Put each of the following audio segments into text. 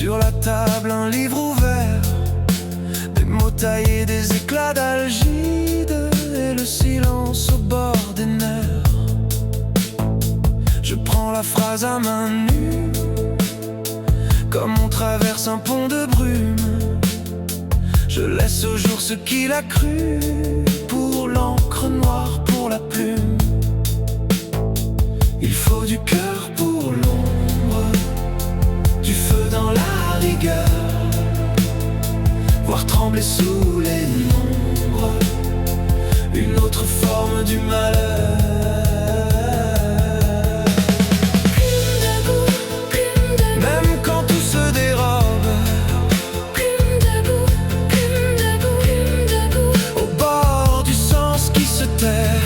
Sur la table un livre ouvert, des mots taillés, des éclats d'algide et le silence au bord des nerfs. Je prends la phrase à main nue, comme on traverse un pont de brume. Je laisse au jour ce qu'il a cru, pour l'encre noire, pour la plume. Il faut du cœur pour l'ombre, du feu dans la rigueur, voir trembler sous les nombres une autre forme du malheur. Même quand tout se dérobe, au bord du sens qui se tait,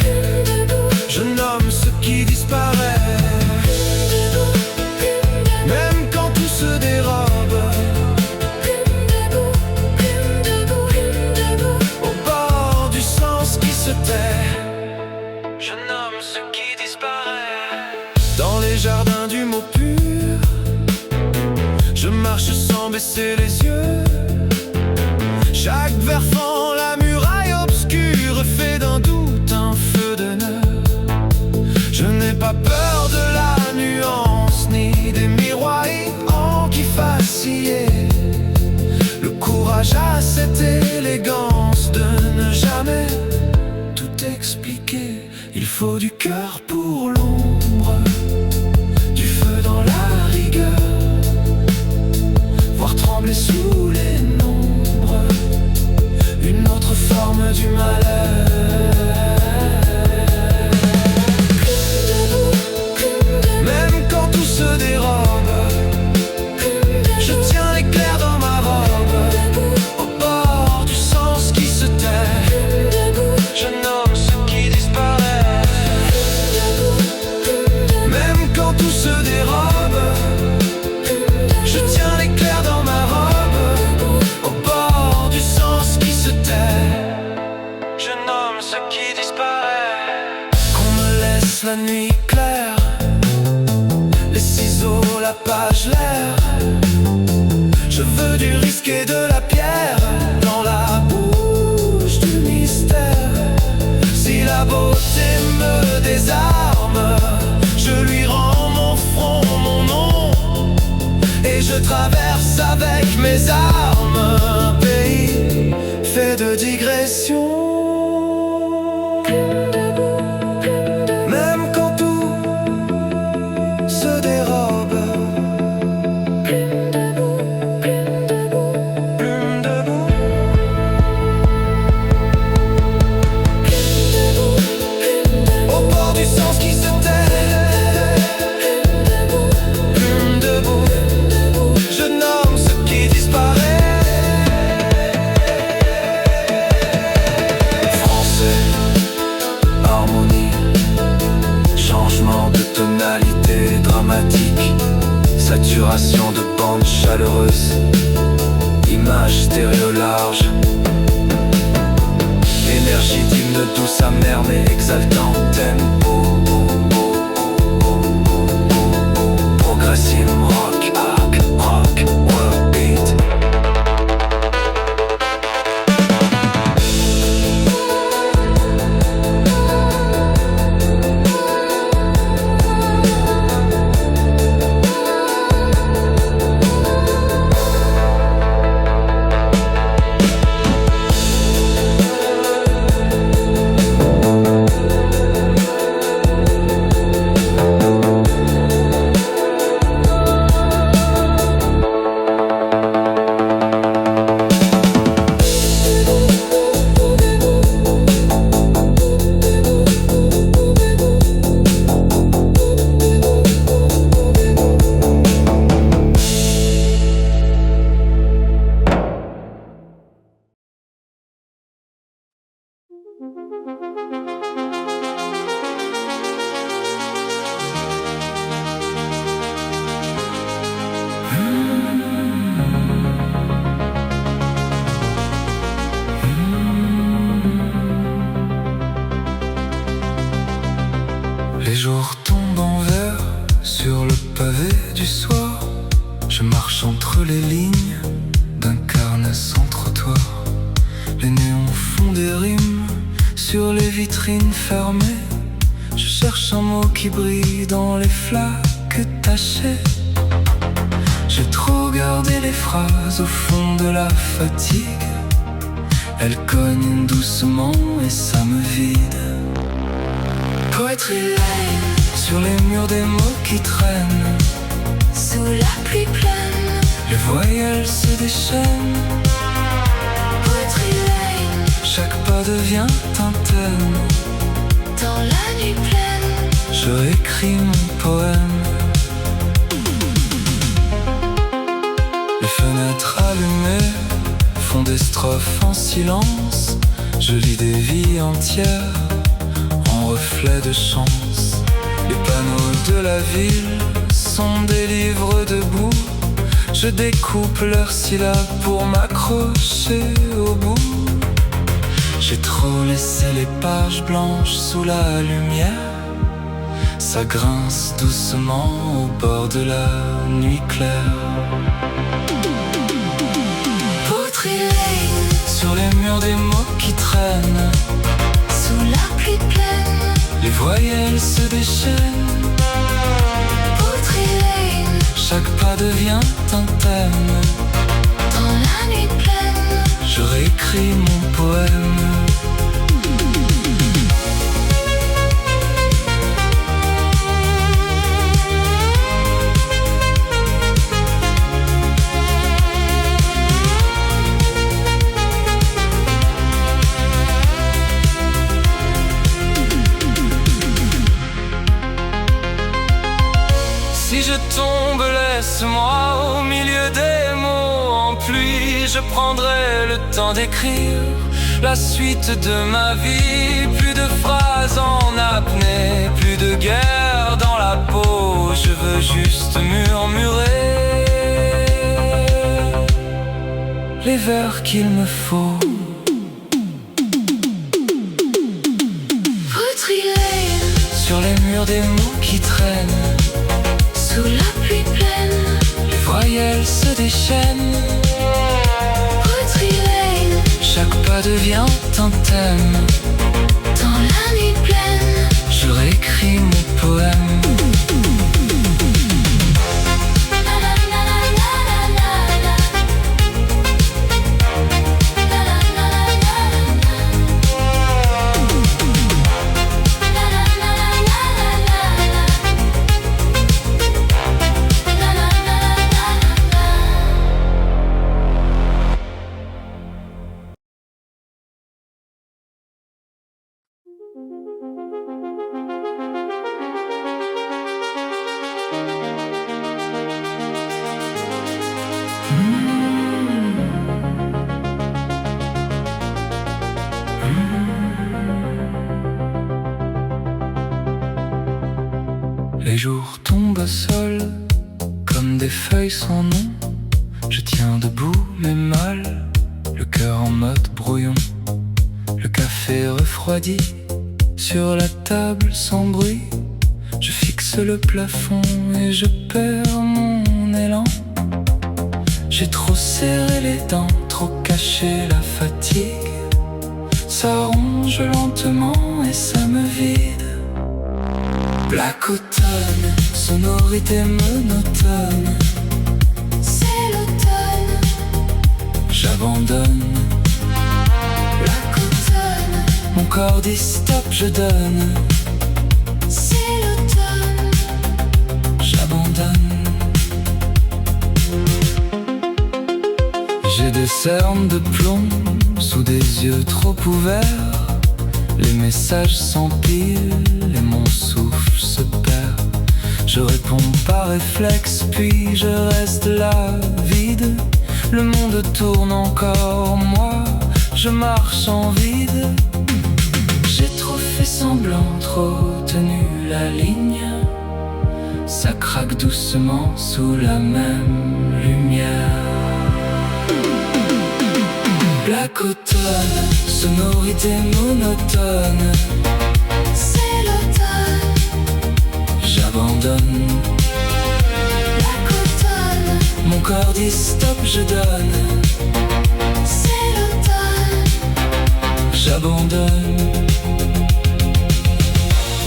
je nomme ce qui disparaît. Même quand tout se dérobe, au bord du sens qui se tait, je nomme ce qui disparaît. Dans les jardins du mot pur, je marche sans baisser les yeux. Chaque vers fend la muraille obscure, fait d'un doute un feu de nœud. Je n'ai pas peur de la nuance, ni des miroirs qui vaciller. Le courage a cette élégance de ne jamais tout expliquer. Il faut du cœur pour l'ombre, du feu dans la rigueur, voir trembler sous les nombres une autre forme du malheur. Même quand tout se dérobe, je tiens l'éclair dans ma robe, au bord du sens qui se tait, je nomme ce qui disparaît. Même quand tout se dérobe, je tiens l'éclair dans ma robe, au bord du sens qui se tait, je nomme ce qui disparaît. Qu'on me laisse la nuit claire, les ciseaux, la page, l'air. Je veux du risque et de la pierre dans la bouche du mystère. Si la beauté me désarme, je lui rends mon front, mon nom, et je traverse avec mes armes un pays fait de digressions. Même quand tout se dérobe, plume debout, au bord du sens qui se tait, plume debout, je nomme ce qui disparaît. Français, harmonie, changement de tonalité dramatique, saturation de bandes chaleureuses, image stéréo large, énergie d'hymne douce, amère mais exaltant, tempo progressive, rock, arc, rock, world beat. Je marche entre les lignes d'un carnet sans trottoir. Les néons font des rimes sur les vitrines fermées. Je cherche un mot qui brille dans les flaques tachées. J'ai trop gardé les phrases au fond de la fatigue. Elles cognent doucement et ça me vide. Poetry Lane, sur les murs des mots qui traînent. Sous la pluie pleine, les voyelles se déchaînent. Poetry Lane, chaque pas devient un thème. dans la nuit pleine, je réécris mon poème. Les fenêtres allumées font des strophes en silence. Je lis des vies entières en reflet de chance. Les panneaux de la ville sont des livres debout. Je découpe leurs syllabes pour m'accrocher au bout. J'ai trop laissé les pages blanches sous la lumière. Ça grince doucement au bord de la nuit claire. Poetry Lane, sur les murs des mots qui traînent. sous la pluie pleine, Les voyelles se déchaînent. Poetry Lane, Chaque pas devient un thème. dans la nuit pleine, Je réécris mon poème. Si je tombe, laisse-moi au milieu des mots en pluie. Je prendrai le temps d'écrire la suite de ma vie. Plus de phrases en apnée, plus de guerre dans la peau. Je veux juste murmurer les vers qu'il me faut. Poetry Lane, Sur les murs des mots qui traînent. sous la pluie pleine, Les voyelles se déchaînent. Poetry Lane, Chaque pas devient un thème. dans la nuit pleine, Je réécris mon poème. la la la la la la la la. La la la la la la. La la la la la la la. La la la la la la. Les jours tombent au sol comme des feuilles sans nom. Je tiens debout mais mal, le cœur en mode brouillon. Le café refroidi sur la table sans bruit. Je fixe le plafond et je perds mon élan. J'ai trop serré les dents, trop caché la fatigue. Ça ronge lentement et ça me vide. Black automne, sonorité monotone. C'est l'automne, J'abandonne, Black automne, mon corps dit stop, je donne. c'est l'automne, J'abandonne. J'ai des cernes de plomb sous des yeux trop ouverts. Les messages s'empilent et mon souffle se perd. Je réponds par réflexe puis je reste là vide. Le monde tourne encore, moi je marche en vide. J'ai trop fait semblant, trop tenu la ligne. Ça craque doucement sous la même lumière. Black automne, sonorité monotone. c'est l'automne, J'abandonne, Black automne, corps dit stop, je donne. C'est l'automne. J'abandonne.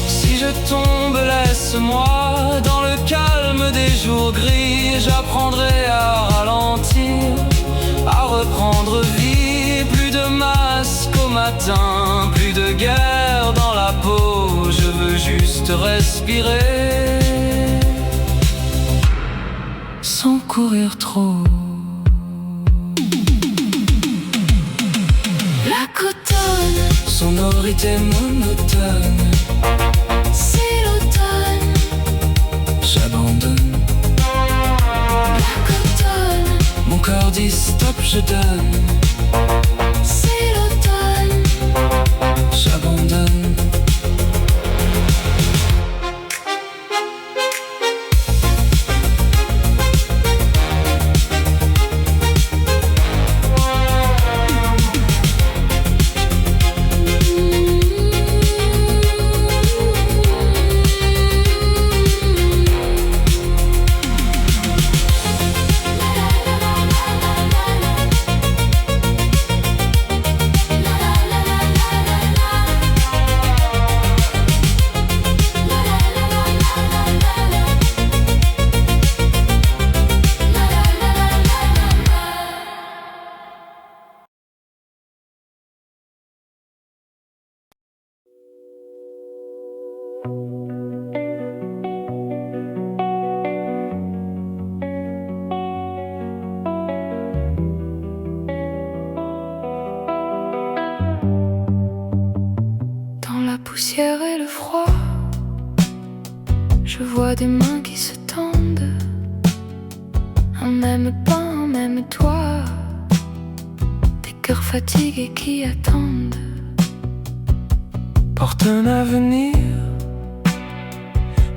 Si je tombe, laisse-moi dans le calme des jours gris. J'apprendrai à ralentir, à reprendre vie. Plus de masque au matin, plus de guerre dans la peau. Je veux juste respirer sans courir trop. La cotonne. Sonorité monotone. C'est l'automne. J'abandonne. La cotonne. Mon corps dit stop, je donne. C'est l'automne. J'abandonne. Dans la poussière et le froid, je vois des mains qui se tendent. Un même pain, un même toit. Des cœurs fatigués qui attendent. Porte un avenir,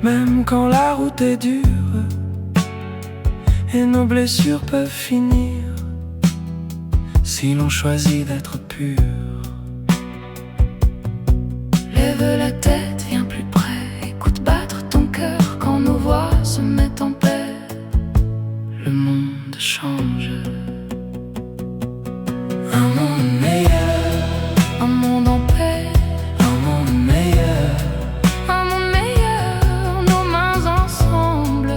même quand la route est dure et nos blessures peuvent finir si l'on choisit d'être pur. Lève la tête, viens plus près. Écoute battre ton cœur quand nos voix se mettent en paix. Le monde change. Un monde meilleur, Un monde en paix, un monde meilleur, un monde meilleur, nos mains ensemble.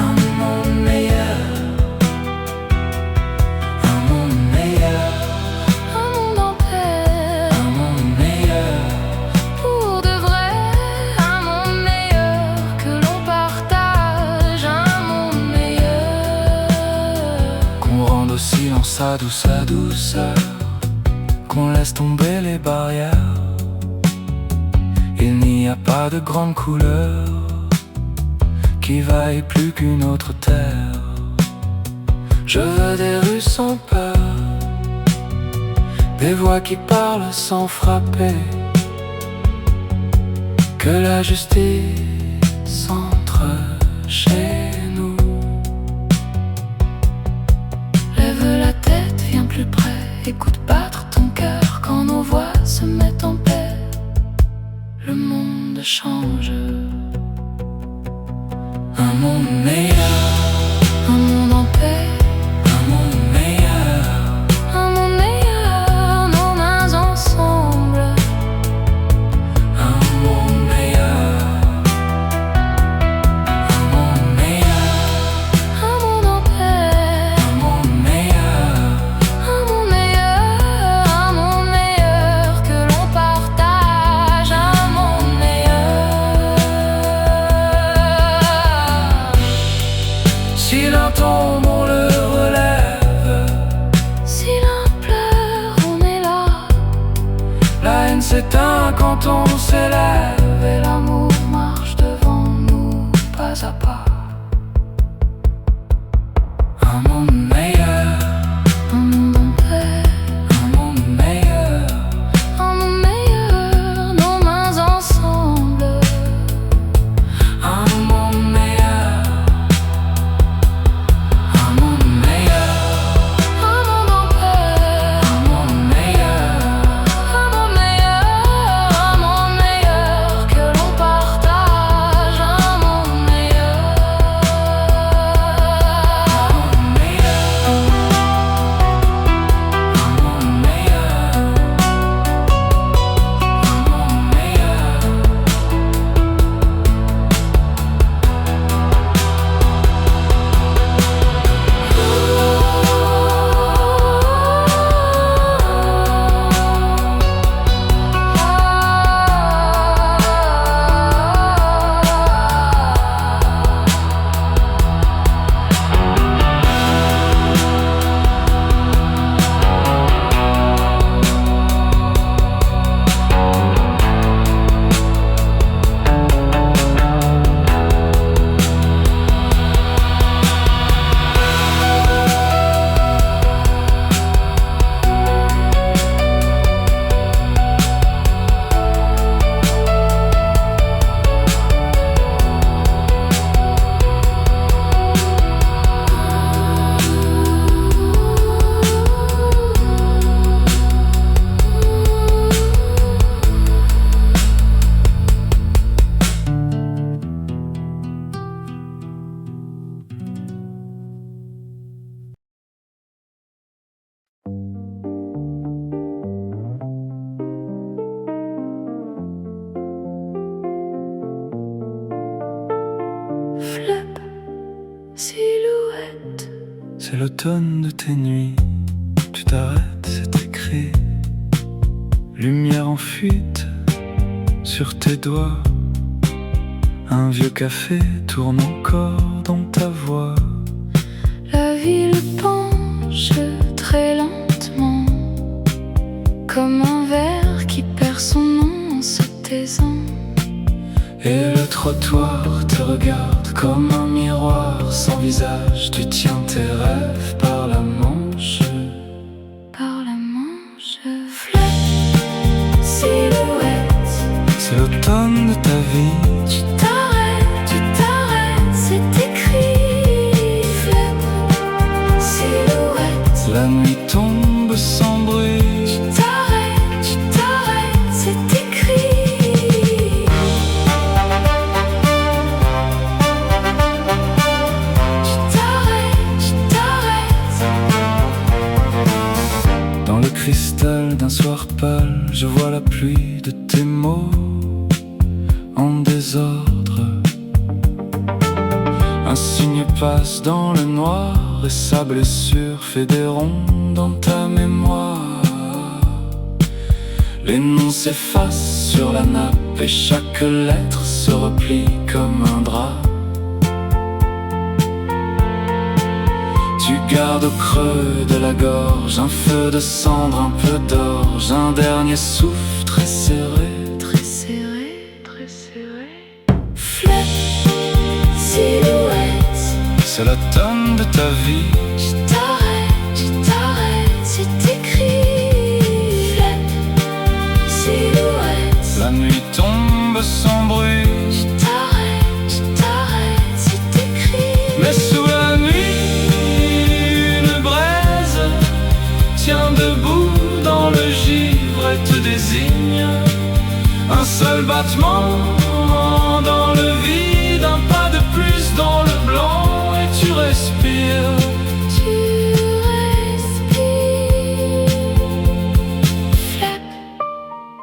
un monde meilleur, un monde meilleur, Un monde en paix, un monde meilleur, pour de vrai. Un monde meilleur que l'on partage. Un monde meilleur. qu'on rende au silence sa douceur, qu'on laisse tomber les barrières. Il n'y a pas de grande couleur qui vaille plus qu'une autre terre. Je veux des rues sans peur, des voix qui parlent sans frapper, que la justice entre chez nous. Lève la tête, viens plus près. Écoute battre ton cœur quand nos voix se mettent en paix. Le monde change. Un monde meilleur, Un monde en paix, un monde meilleur, un monde meilleur, nos mains ensemble. un monde meilleur, un monde meilleur, Un monde en paix, un monde meilleur, un monde meilleur, un monde meilleur que l'on partage. Un monde meilleur. Si l'un tombe, on le relève. Si l'un pleure, on est là. La haine s'éteint quand on s'élève, Et l'amour marche devant nous, pas à pas. un monde meilleur, Un monde en paix, un monde meilleur, un monde meilleur, nos mains ensemble. un monde meilleur, un monde meilleur, Un monde en paix, un monde meilleur, un monde meilleur, un monde meilleur que l'on partage. Un monde meilleur. silhouette. C'est l'automne de tes nuits. Tu t'arrêtes, c'est écrit. Lumière en fuite sur tes doigts. Un vieux café tourne encore dans ta voix. La ville penche très lentement, comme un verre qui perd son nom en se taisant. Et le trottoir te regarde comme un miroir sans visage. Tu tiens tes rêves par la manche. Par la manche. Flèche, silhouette. C'est l'automne de ta vie. Tu t'arrêtes, c'est écrit. Flèche, silhouette. La nuit tombe sans bruit. Tu t'arrêtes, c'est écrit. Dans le cristal d'un soir pâle, je vois la pluie de tes mots en désordre. Un signe passe dans le noir et sa blessure fait des ronds dans ta mémoire. Les noms s'effacent sur la nappe et chaque lettre se replie comme un drap. Tu gardes au creux de la gorge un feu de cendre, un peu d'orge, un dernier souffle très serré. Très serré, très serré. Flèche, silhouette. C'est l'automne de ta vie. Tu t'arrêtes, c'est écrit. Flèche, silhouette. La nuit tombe sans bruit. Tu t'arrêtes, c'est écrit. Mais sous la nuit, une braise tient debout dans le givre et te désigne. Un seul battement dans le vide, un pas de plus dans le blanc et tu respires. Tu respires. Flap,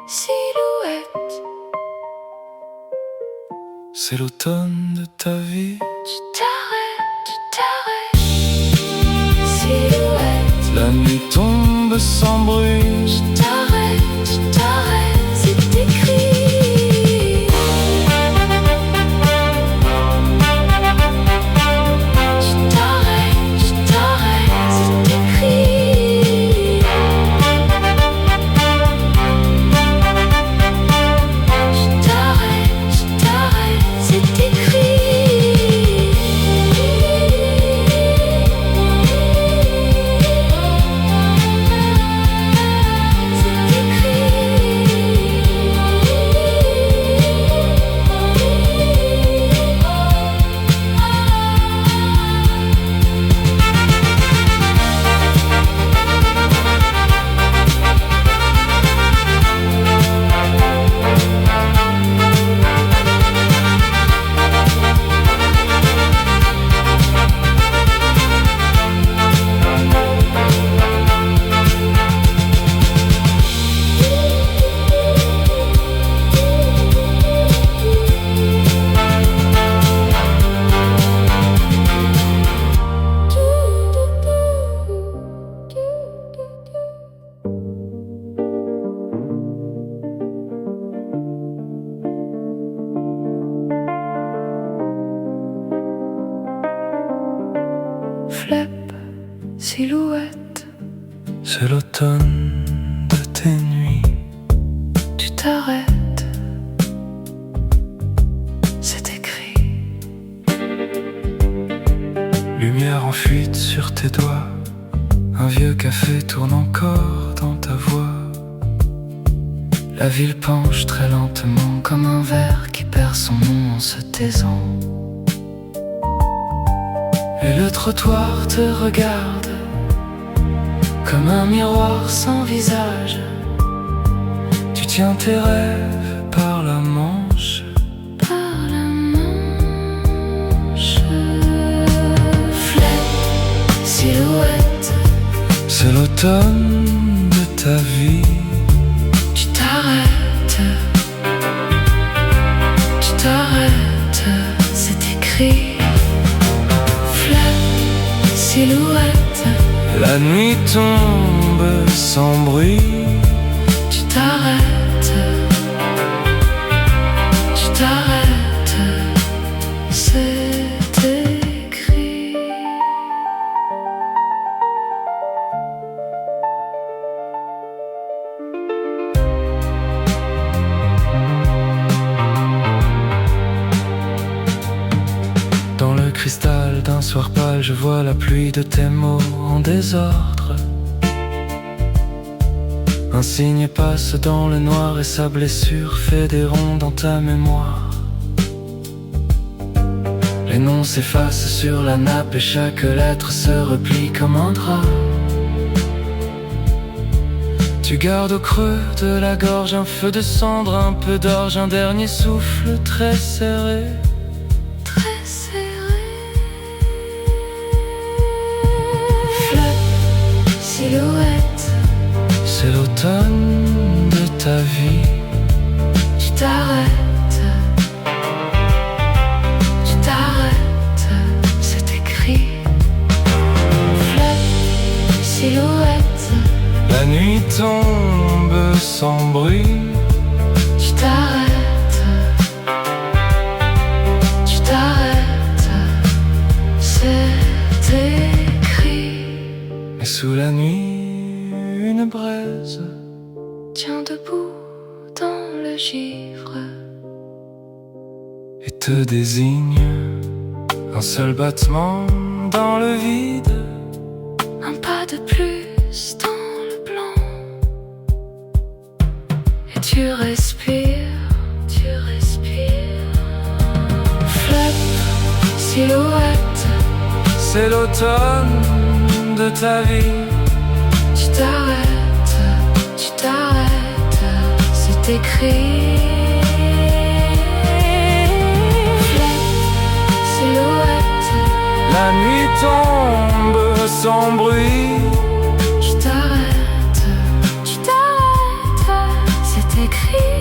silhouette. C'est l'automne de ta vie. Tu t'arrêtes, silhouette. La nuit tombe sans bruit. Tu t'arrêtes, c'est écrit. Tu t'arrêtes, c'est écrit. Tu t'arrêtes, c'est écrit. Flap, silhouette. C'est l'automne de tes nuits. Tu t'arrêtes, c'est écrit. Lumière en fuite sur tes doigts. Un vieux café tourne encore dans ta voix. La ville penche très lentement comme un verre qui perd son nom en se taisant. Et le trottoir te regarde comme un miroir sans visage. Tu tiens tes rêves par la manche. Par la manche. Flèche, silhouette. C'est l'automne de ta vie. Tu t'arrêtes, c'est écrit. Flap, silhouette. La nuit tombe sans bruit. Tu t'arrêtes, c'est écrit. Dans le cristal d'un soir pâle, je vois la pluie de tes mots en désordre. Un cygne passe dans le noir et sa blessure fait des ronds dans ta mémoire. Les noms s'effacent sur la nappe et chaque lettre se replie comme un drap. Tu gardes au creux de la gorge un feu de cendre, un peu d'orge, un dernier souffle très serré. Très serré. Fleur, silhouette. C'est l'automne de ta vie. Tu t'arrêtes, c'est écrit. Fleur, silhouette. La nuit tombe sans bruit. Tu t'arrêtes, c'est écrit. Et sous la nuit, une braise Tiens debout dans le givre. et te désigne un seul battement dans le vide. Un pas de plus dans le blanc. Et tu respires, Fleur, silhouette. C'est l'automne de ta vie. Tu t'arrêtes, c'est écrit. Fleur, silhouette. La nuit tombe sans bruit. Tu t'arrêtes, c'est écrit.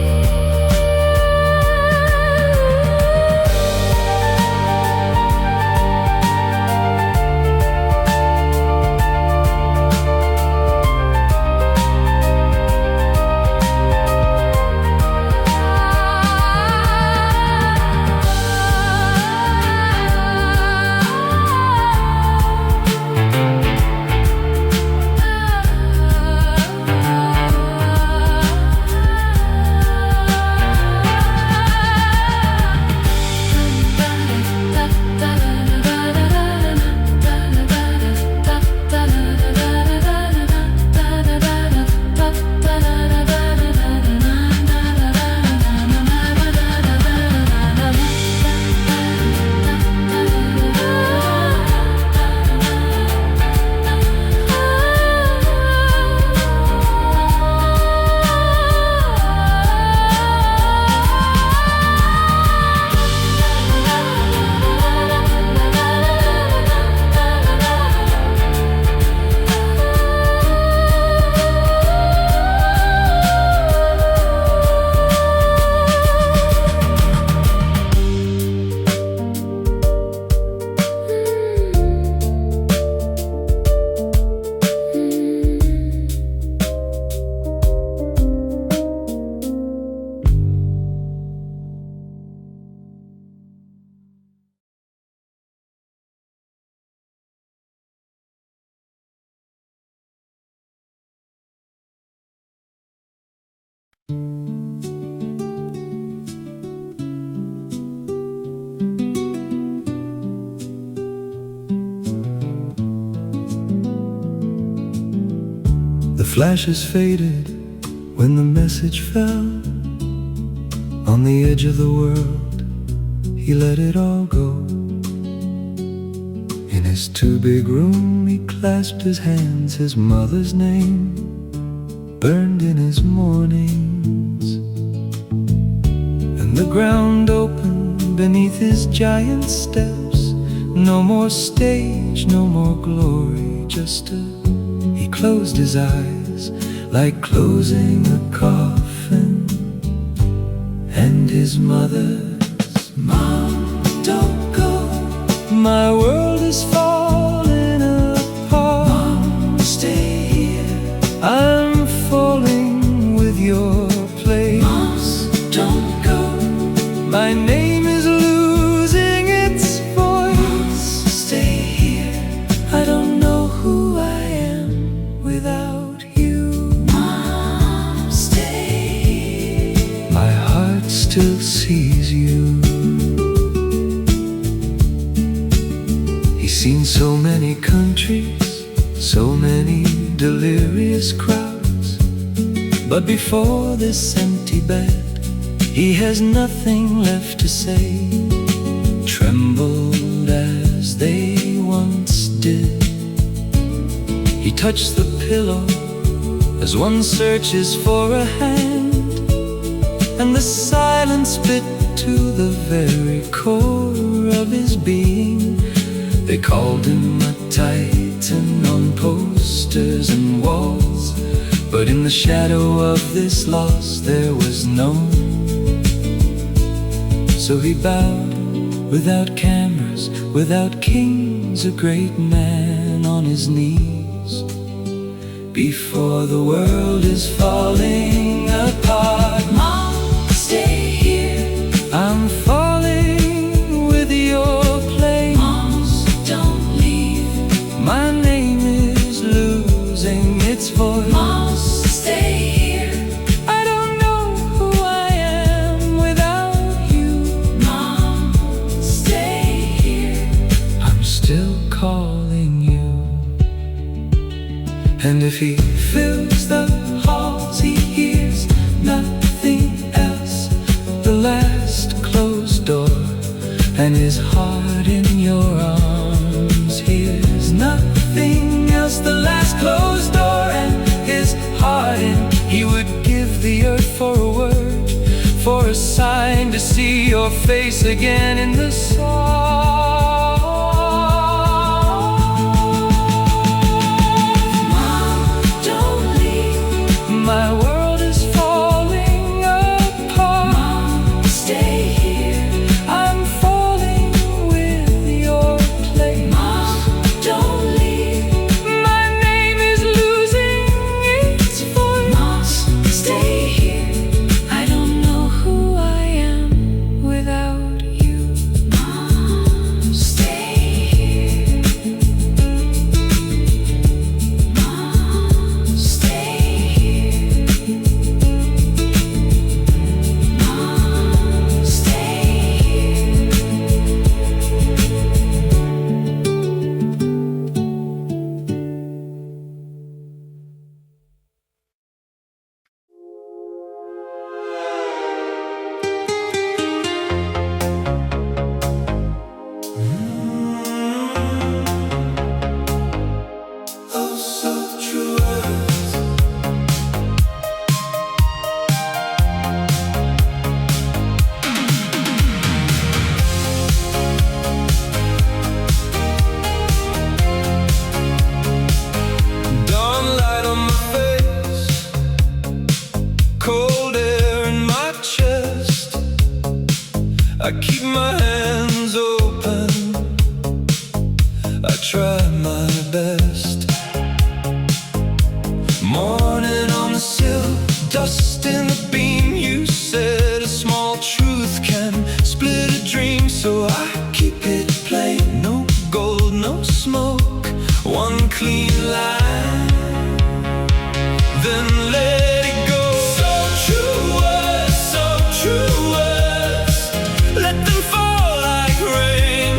The flashes faded when the message fell. On the edge of the world, he let it all go. In his too big room, he clasped his hands, his mother's name burned in his mornings. And the ground opened beneath his giant steps. No more stage, no more glory, just he closed his eyes like closing a coffin. And his mother's, "Mom, don't go, my world is falling apart." seen so many countries, so many delirious crowds, but before this empty bed, he has nothing left to say. Trembled as they once did. He touched the pillow as one searches for a hand, and the silence bit to the very core of his being. They called him a titan on posters and walls, but in the shadow of this loss there was none. So he bowed, without cameras, without kings, a great man on his knees. Before the world is falling apart, Mom, stay here. I'm falling with your plane. Mom, don't leave. My name is losing its voice. Mom, stay here. I don't know who I am without you. Mom, stay here. I'm still calling you. And if he fills the halls, he hears nothing else. The last closed door, and his heart in your arms hears nothing else. The last closed door, and his heart in. He would give the earth for a word, for a sign to see your face again in the song. My world is falling apart. Mom, stay here. I'm falling with your plane. Mom, don't leave. My name is losing its voice. Mom, stay here. I don't know who I am without you. Mom, stay here. Mom, stay here. Mom, stay here. Oh, so true. Dawn light on my face, cold air in my chest. I keep my hands open, I try my best. Morning on the sill, dust in the beam. You said a small truth can split a dream, so I keep it plain. No gold, no smoke, one clean line, then let it go. So true words, so true words, let them fall like rain.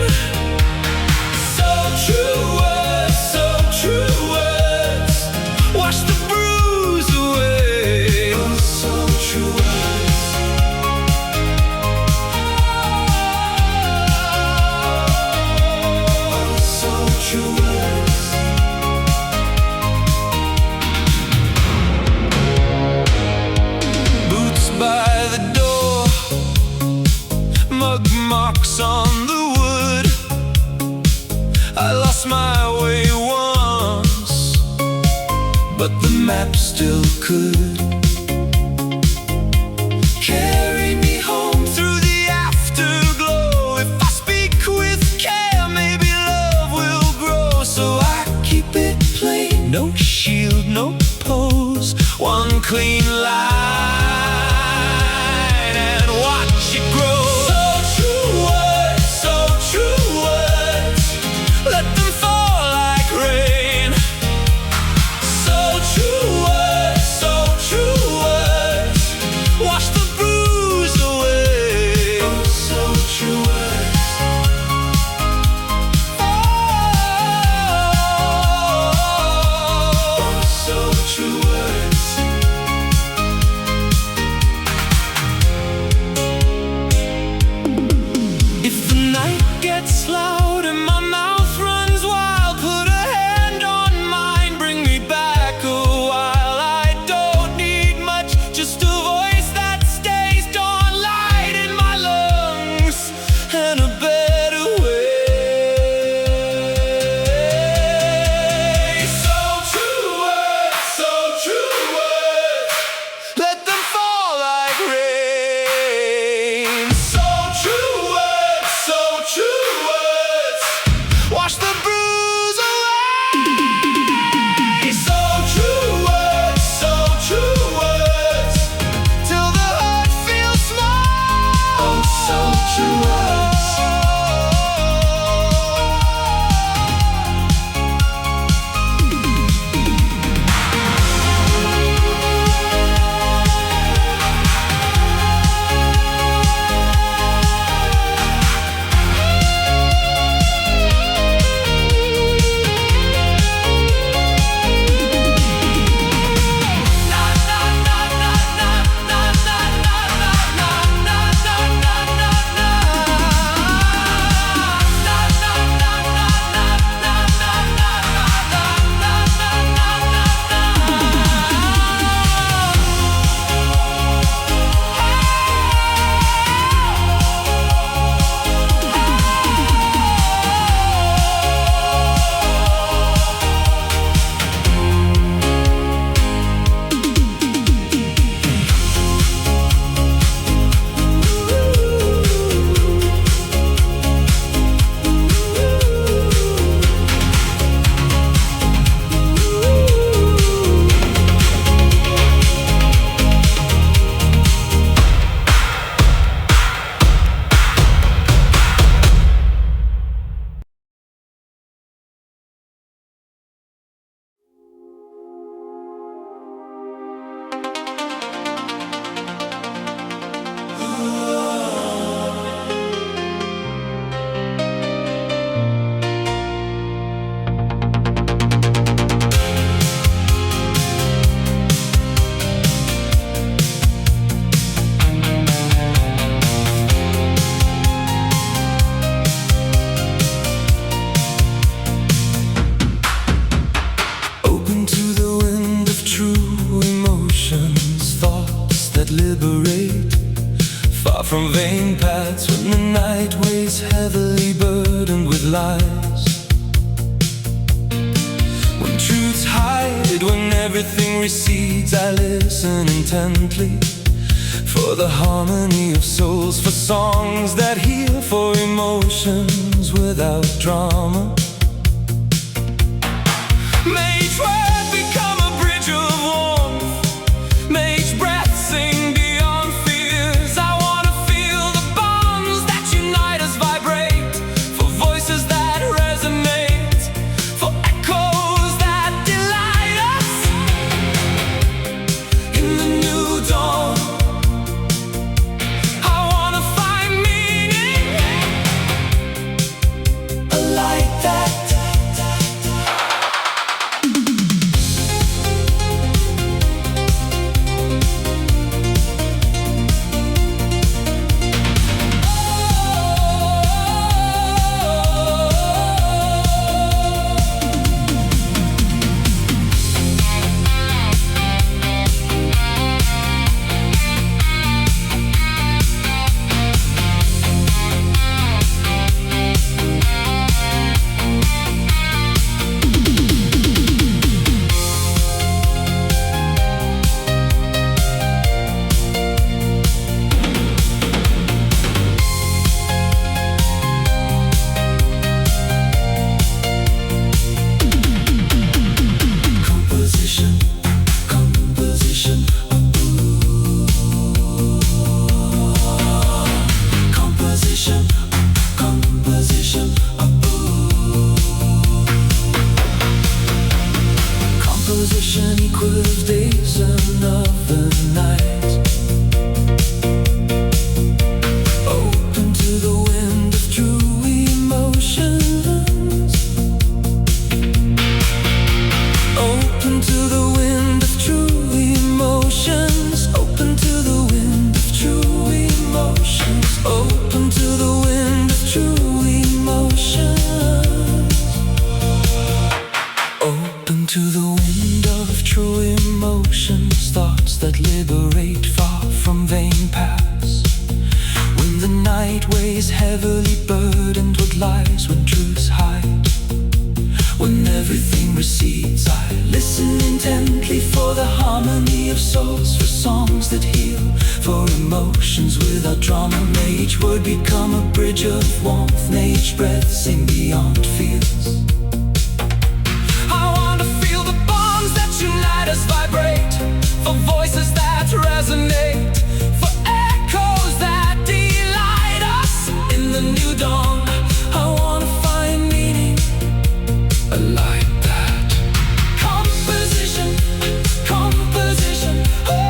So true words, so true words, wash the bruise away. Oh, so true words. Oh, so true words. Boots by the door, mug marks on the wood. I lost my way once, but the map still could carry me home through the afterglow. If I speak with care, maybe love will grow. So I keep it plain, no shield, no pose, one clean line, and watch it grow. So true words, so true words, let them fall like rain. So true words, so true words, wash the bruise away. Oh, so true words. Oh, from vain paths, when the night weighs heavily burdened with lies. When truths hide, when everything recedes, I listen intently for the harmony of souls, for songs that heal, for emotions without drama. May each word become a bridge of warmth. May each breath sing beyond fears. I wanna feel the bonds that unite us vibrate, for voices that resonate, for echoes that delight us. In the new dawn, I wanna find meaning, a light that composition equals days, another night. Open to the wind of true emotions. Open to the wind of true emotions. Open to the wind of true emotions. Open to the wind of true emotions. Open to the wind of true emotions, thoughts that liberate, far from vain paths. When the night weighs heavily burdened with lies, when truths hide, when everything recedes, I listen intently for the harmony of souls, for songs that heal, for emotions without drama. May each word become a bridge of warmth. May each breath sing beyond fears. Unite us vibrate, for voices that resonate, for echoes that delight us. In the new dawn, I wanna find meaning, a light that composition, composition, oh.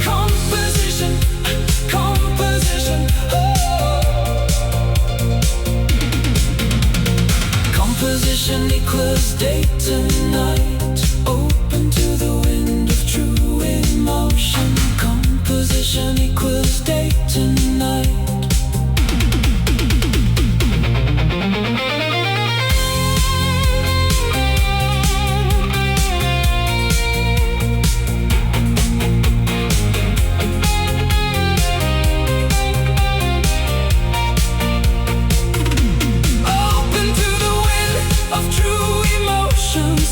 Composition, composition, oh. Composition equals day to night. Open to the wind of true emotion. Composition equals day to night.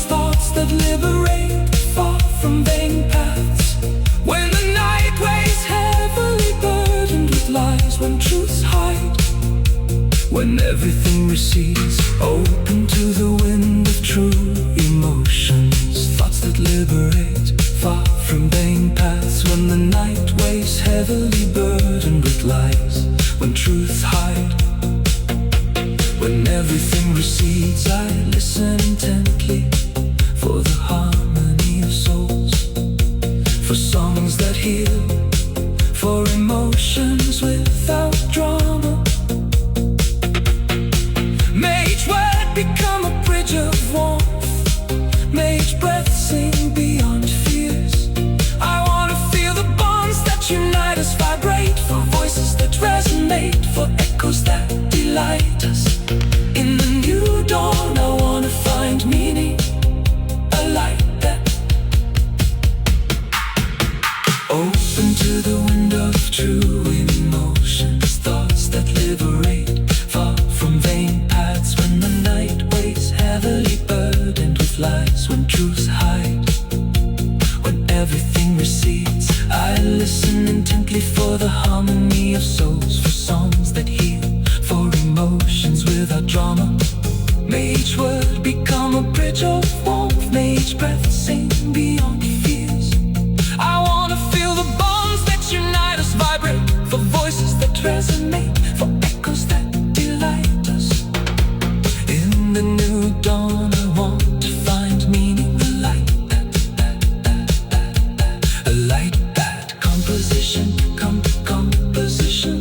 Thoughts that liberate, far from vain paths. When the night weighs heavily burdened with lies, when truths hide, when everything recedes. Open to the wind of true emotions, thoughts that liberate, far from vain paths. When the night weighs heavily burdened with lies, when truths hide, when everything recedes, I listen intently for the harmony of souls, for songs that heal, for emotions without drama. May each word become a bridge of warmth. May each breath sing beyond fears. I wanna feel the bonds that unite us vibrate, for voices that resonate, for echoes that delight us. In the new dawn, I wanna find meaning, a light that true emotions, thoughts that liberate, far from vain paths. When the night weighs heavily burdened with lies, when truths hide, when everything recedes, I listen intently for the harmony of souls, for songs that heal, for emotions without drama. May each word become a bridge of warmth, may each breath sing beyond fears. I wanna feel the bonds that unite us, vibrate for voices that resonate, for echoes that delight us. In the new dawn I want to find meaning, a light a light that composition, composition,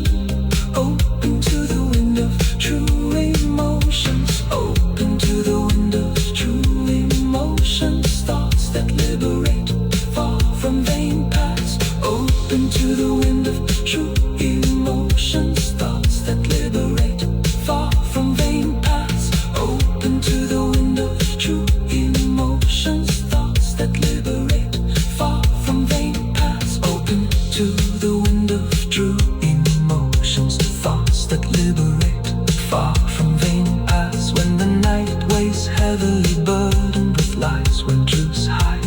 open to the wind of true emotions, open to the wind of true emotions, thoughts that liberate, far from vain paths, open to the wind of true emotions, thoughts that liberate, far from vain paths, open to the wind of true emotions, thoughts that liberate, far from vain paths, open to the wind of true emotions, thoughts that liberate, far from vain paths. When the night weighs heavily burdened with lies, when truths hide,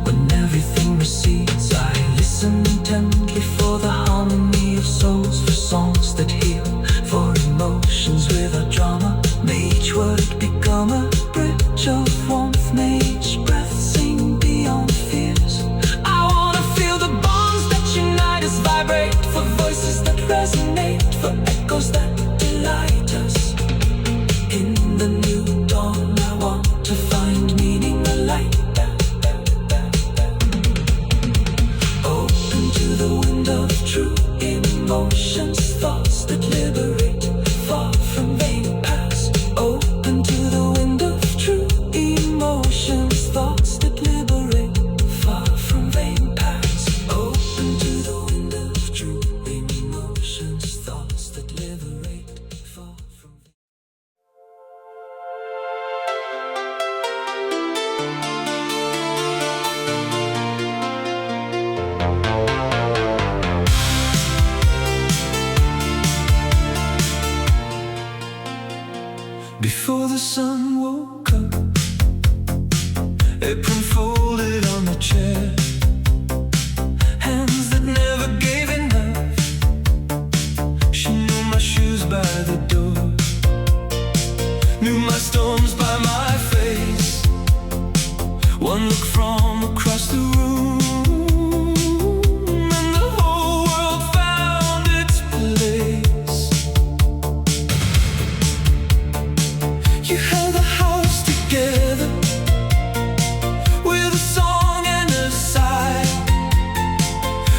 when everything recedes, I listen intently for the harmony of souls, for songs that heal, for emotions without drama. May each word become a bridge of warmth, may each breath sing beyond fears. I wanna feel the bonds that unite us, vibrate for voices that resonate, for echoes that delight us. In the new dawn I want to find meaning, a light open to the wind of true emotions, thoughts that liberate, far from vain paths, open to the wind of true emotions, thoughts that liberate, far from vain paths, open to the wind of true emotions, thoughts that liberate, far from Before the sun woke up, apron folded on the chair, hands that never gave enough. She knew my shoes by the door, knew my storms by my face. One look from across the room, and the whole world found its place. You held the house together with a song and a sigh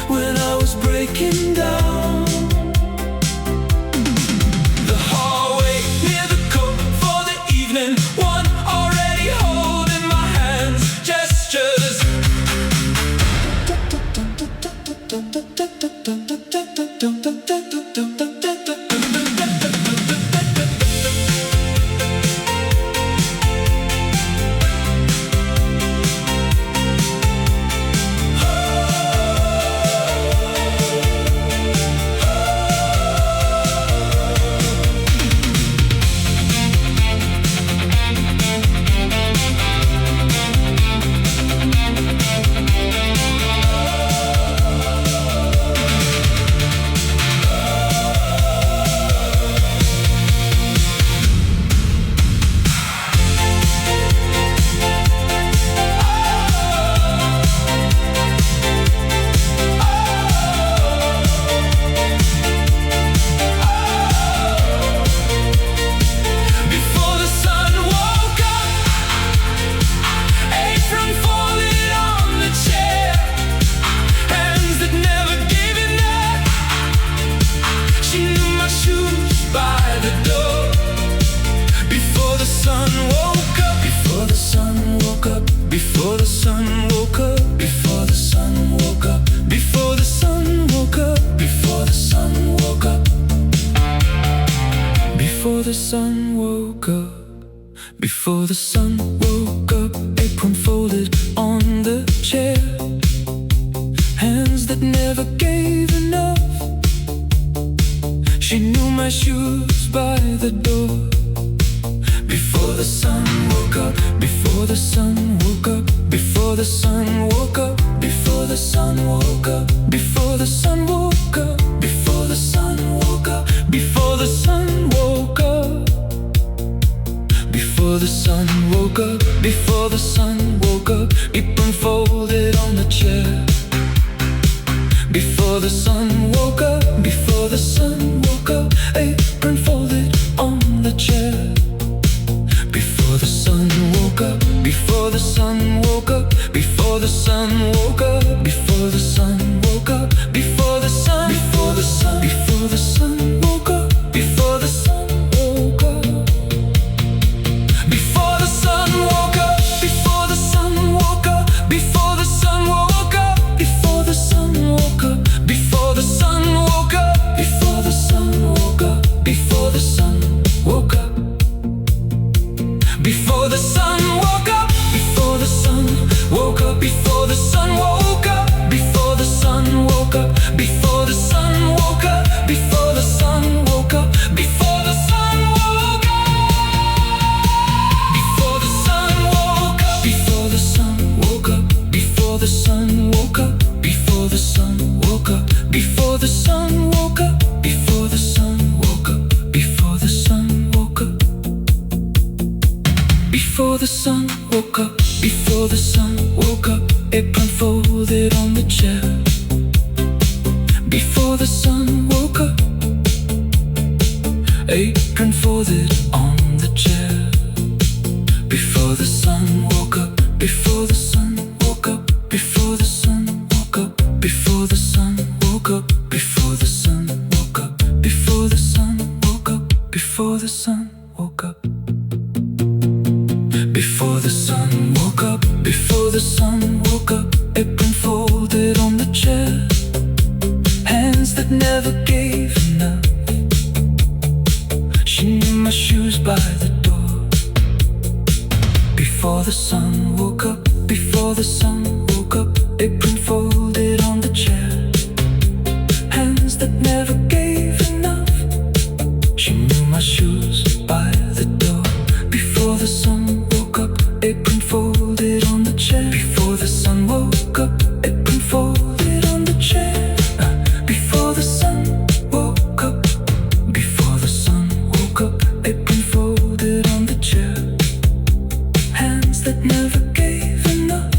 when I was breaking down. The hallway near the coat for the evening, one already holding my hands, gestures. Before the sun woke up, apron folded on the chair, hands that never gave enough. She knew my shoes by the door. Before the sun woke up, before the sun woke up, before the sun woke up, before the sun woke up, before the sun woke up, before the sun woke up, before the sun woke up, before the sun woke up, apron folded on the chair, hands that never gave enough. She knew my shoes by the door. Before the sun woke up, before the sun woke up, before the sun woke up, before the sun woke up, before the sun woke up, before the sun woke up, before the sun woke up, before the sun woke up, before the sun woke up, apron folded on the chair. Before the sun woke up, before the sun woke up, apron folded on the chair. Before the sun woke up, before the sun woke up, before the sun woke up, before the sun woke up, before the sun, before the sun, before the sun woke up, before the sun woke up, before the sun woke up, before the sun woke up, before the sun woke up, before the sun woke up, before the sun woke up, before the sun woke up, before the sun woke up. Before the sun woke up, before the sun woke up, before the sun woke up, before the sun woke up, before the sun woke up, before the sun woke up, before the sun woke up, before the sun woke up, before the sun woke up, before the sun woke up, before the sun woke up, before the sun woke up, before the sun woke up, before the sun woke up. Before the sun woke up, before the sun woke up, apron folded on the chair. Before the sun woke up, apron folded on the chair. Before the sun woke up, before the sun woke up, before the sun woke up, before the sun woke up, before the sun woke up, before the sun woke up, before the sun woke up. Before the sun woke up, before the sun woke up, apron folded on the chair. Hands that never gave enough. She knew my shoes by the door. Before the sun woke up, before the sun woke up, apron folded on the chair. Hands that never gave enough. She knew my shoes by the door. Before the sun woke up, apron folded on the chair. Before the sun woke up, apron folded on the chair. Before the sun woke up, before the sun woke up, apron folded on the chair. Hands that never gave enough.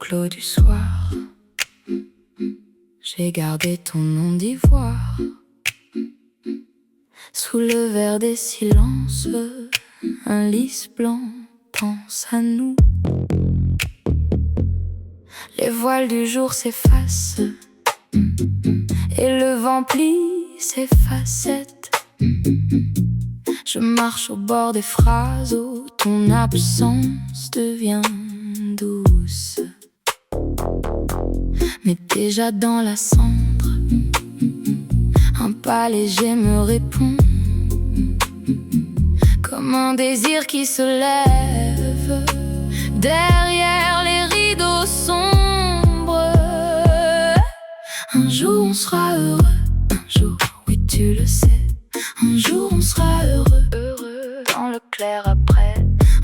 clos du soir. J'ai gardé ton nom d'ivoire. Sous le verre des silences, un lys blanc pense à nous. Les voiles du jour s'effacent et le vent plie ses facettes. Je marche au bord des phrases où ton absence devient douce. Mais déjà dans la cendre, un pas léger me répond, comme un désir qui se lève derrière les rideaux sombres. Un jour on sera heureux, un jour, oui tu le sais. Un jour on sera heureux, heureux dans le clair après.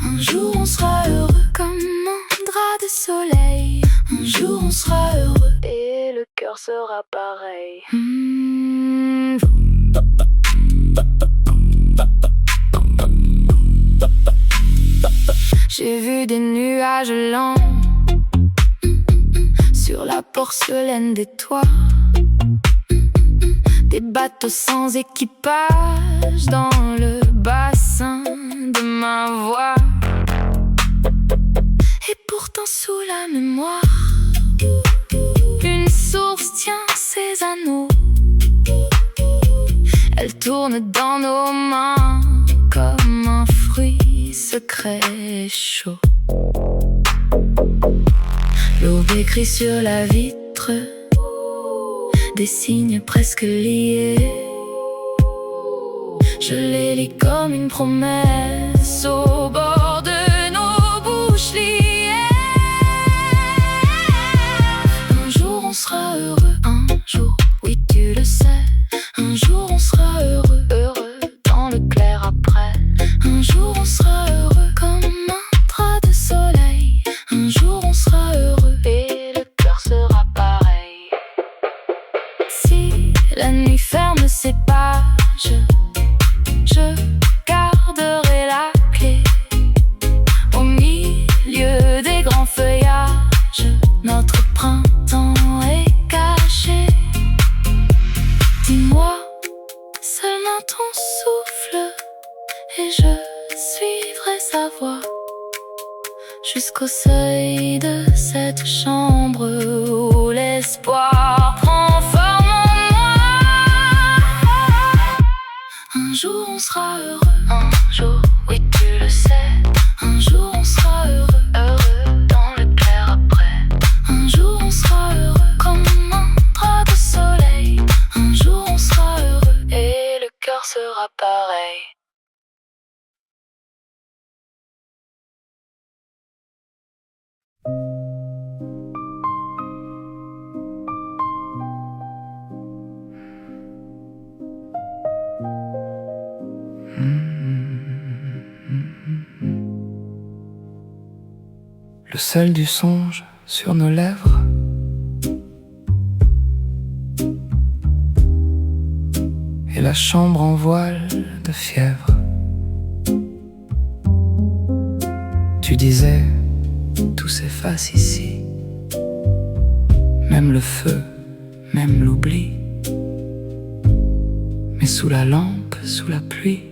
Un jour on sera heureux comme un drap de soleil. Un jour on sera heureux et le cœur sera pareil. J'ai vu des nuages lents sur la porcelaine des toits, des bateaux sans équipage dans le bassin de ma voix. Et pourtant sous la mémoire, une source tient ses anneaux. Elle tourne dans nos mains comme un fruit secret et chaud. L'aube écrit sur la vitre des signes presque liés. Je les lis comme une promesse au bord de nos bouches liées. Un jour on sera heureux, un jour, oui tu le sais. Un jour on sera heureux, heureux dans le clair après. Un jour on sera heureux comme un drap de soleil. Un jour on sera heureux et le cœur sera pareil. Si la nuit ferme ses pages, je garderai la clé. Au milieu des grands feuillages, notre printemps est caché. Dis-moi seulement ton souffle et je suivrai sa voix jusqu'au seuil de cette chambre où l'espoir prend forme en moi. Un jour on sera heureux, un jour, oui tu le sais. Un jour on sera heureux, heureux dans le clair après. Un jour on sera heureux comme un drap de soleil. Un jour on sera heureux et le cœur sera pareil. Le sel du songe sur nos lèvres, et la chambre en voile de fièvre. Tu disais, tout s'efface ici, même le feu, même l'oubli. Mais sous la lampe, sous la pluie,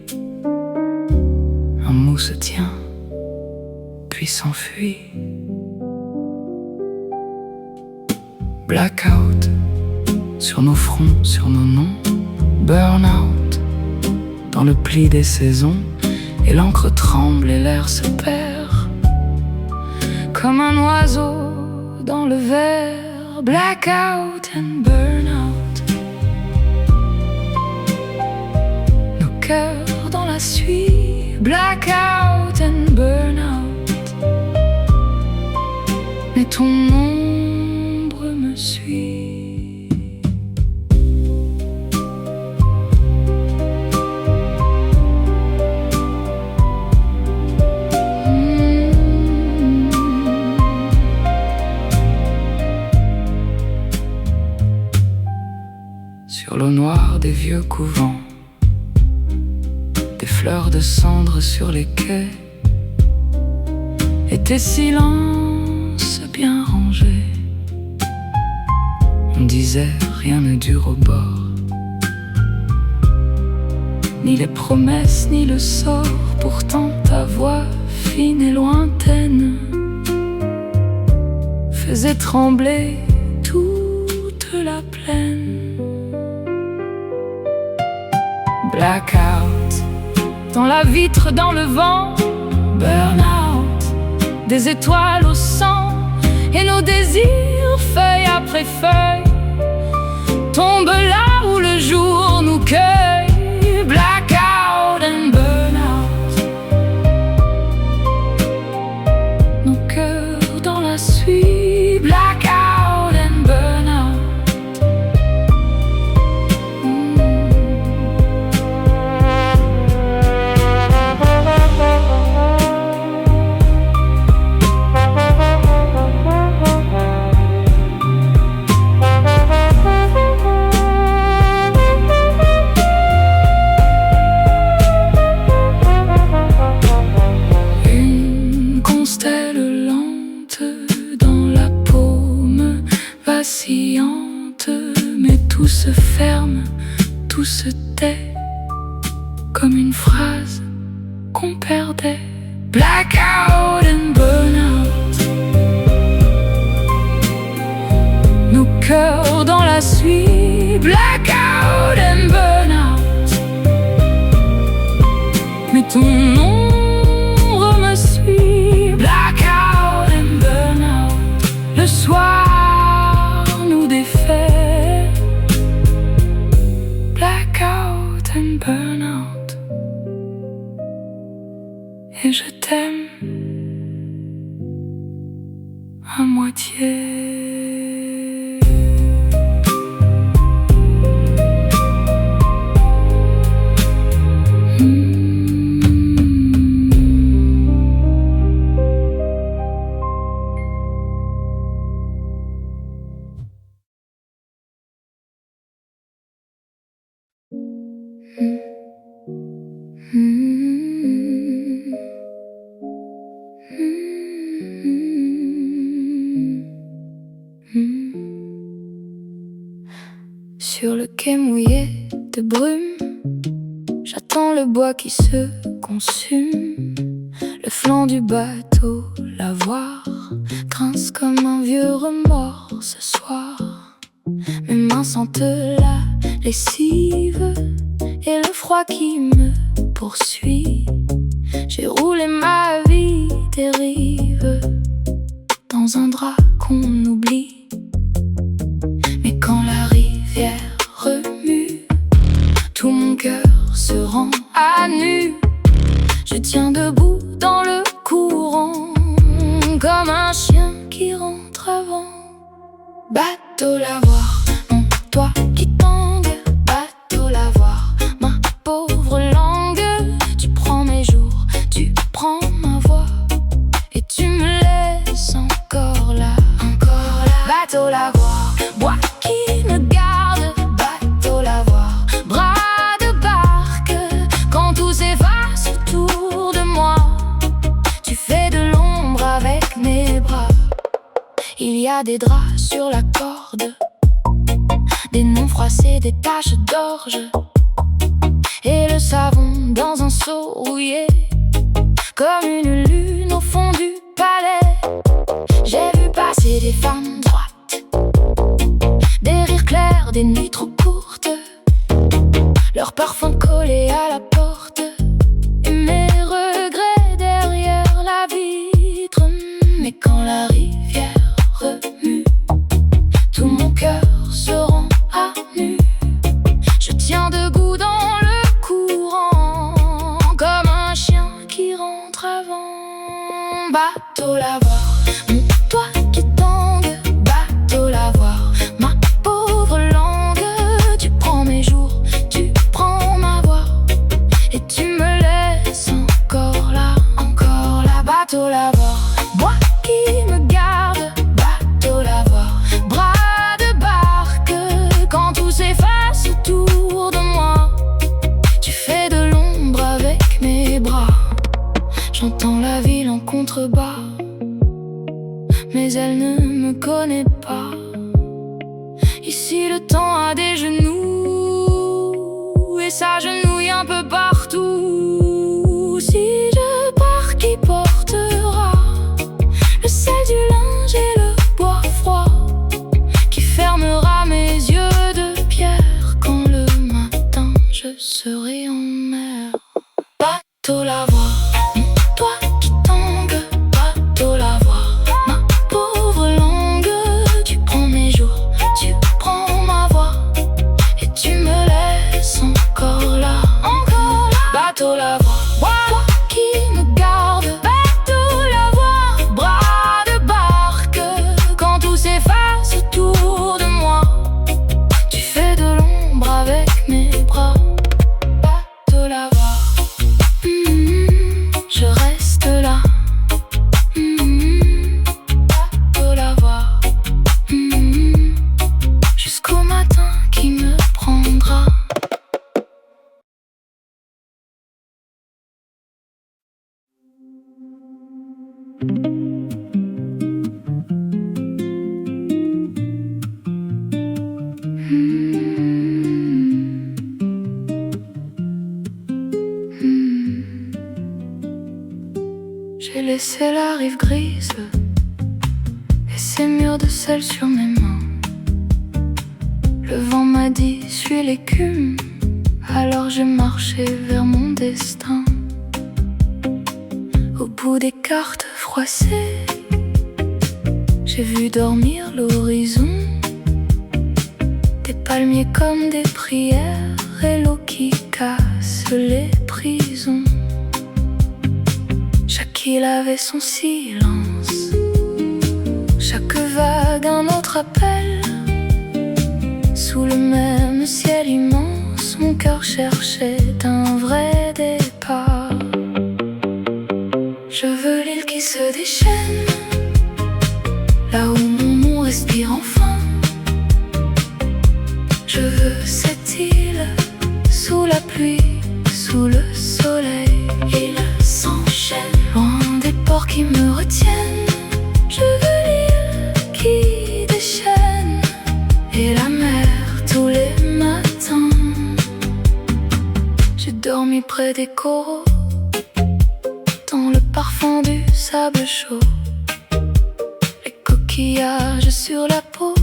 un mot se tient, puis s'enfuit. Blackout sur nos fronts, sur nos noms. Burn-out dans le pli des saisons. Et l'encre tremble et l'air se perd comme un oiseau dans le verre. Blackout and burn-out, nos cœurs dans la suie. Blackout and burn-out, mais ton ombre me suit. Sur l'eau noire des vieux couvents, des fleurs de cendre sur les quais, et tes silences danse bien rangée. On disait rien ne dure au bord, ni les promesses ni le sort. Pourtant ta voix fine et lointaine faisait trembler toute la plaine. Blackout, dans la vitre, dans le vent. Burnout, des étoiles au sang. Et nos désirs, feuille après feuille, tombent là où le jour nous cueille. Blackout and burnout, nos cœurs dans la suie. Blackout and burnout. Mais tout se ferme, tout se tait, comme une phrase qu'on perdait. Blackout and burnout, nos cœurs dans la suie. Blackout and burnout, mais ton ombre me suit. Blackout and burnout, le soir défait. Blackout and burnout. Et je t'aime à moitié. Sur le quai mouillé de brume, j'attends le bois qui se consume. Le flanc du bateau, la voir grince comme un vieux remords ce soir. Mes mains sentent la lessive et le froid qui me poursuit. J'ai roulé ma vie des rives dans un drap qu'on oublie. Mais quand la rivière remue, tout mon cœur se rend à nu. Je tiens debout dans le courant, comme un chien qui rentre avant. Bateau lavoir, mon toit qui tangue. Bateau lavoir, ma pauvre langue. Tu prends mes jours, tu prends ma voix, et tu me laisses encore là. Bateau lavoir, bois qui me garde. Bateau lavoir, bras de barque. Quand tout s'efface autour de moi, tu fais de l'ombre avec mes bras. Il y a des draps sur la corde, des noms froissés, des taches d'orge, et le savon dans un seau rouillé, comme une lune au fond du palais. J'ai vu passer des femmes droites, des rires clairs, des nuits trop courtes, leur parfum collé à la porte, et mes regrets derrière la vitre. Mais quand la rivière remue, tout mon cœur se rend à nu. Je tiens debout dans le courant, comme un chien qui rentre avant. Bateau lavoir, mon toit qui tangue. Bateau lavoir, ma pauvre langue. Tu prends mes jours, tu prends ma voix, et tu me laisses encore là. Bateau lavoir, bois qui me garde. Bateau lavoir, bras de barque. Quand tout s'efface autour de moi, tu fais de l'ombre avec mes bras. J'entends la ville en contrebas, mais elle ne me connaît pas. Ici le temps a des genoux et s'agenouille un peu partout. Si je pars, qui portera le sel du linge et le bois froid qui fermera mes yeux de pierre quand le matin je serai en mer? Bateau lavoir, toi qui tangue, bateau lavoir, ma pauvre langue. Tu prends mes jours, tu prends ma voix, et tu me laisses encore là, bateau lavoir, toi qui me garde, bateau lavoir, bras de barque, quand tout s'efface autour de moi, tu fais de l'ombre avec mes bras, bateau lavoir. Je reste là, bateau lavoir, jusqu'au matin qui me prendra. J'ai laissé la rive grise et ses murs de sel sur mes mains. Le vent m'a dit suis l'écume, alors j'ai marché vers mon destin. Au bout des cartes froissées, j'ai vu dormir l'horizon, des palmiers comme des prières et l'eau qui casse les prisons. Chaque île avait son silence, chaque vague un autre appel. Sous le même ciel immense, mon cœur cherchait un vrai départ. Je veux l'île qui se déchaîne, là où mon nom respire enfin. Je veux cette île, sous la pluie, sous le soleil. Il s'enchaîne, loin des ports qui me retiennent. Je veux l'île qui déchaîne, et la mer tous les matins. J'ai dormi près des coraux, dans le parfum du sable chaud. Les coquillages sur la peau,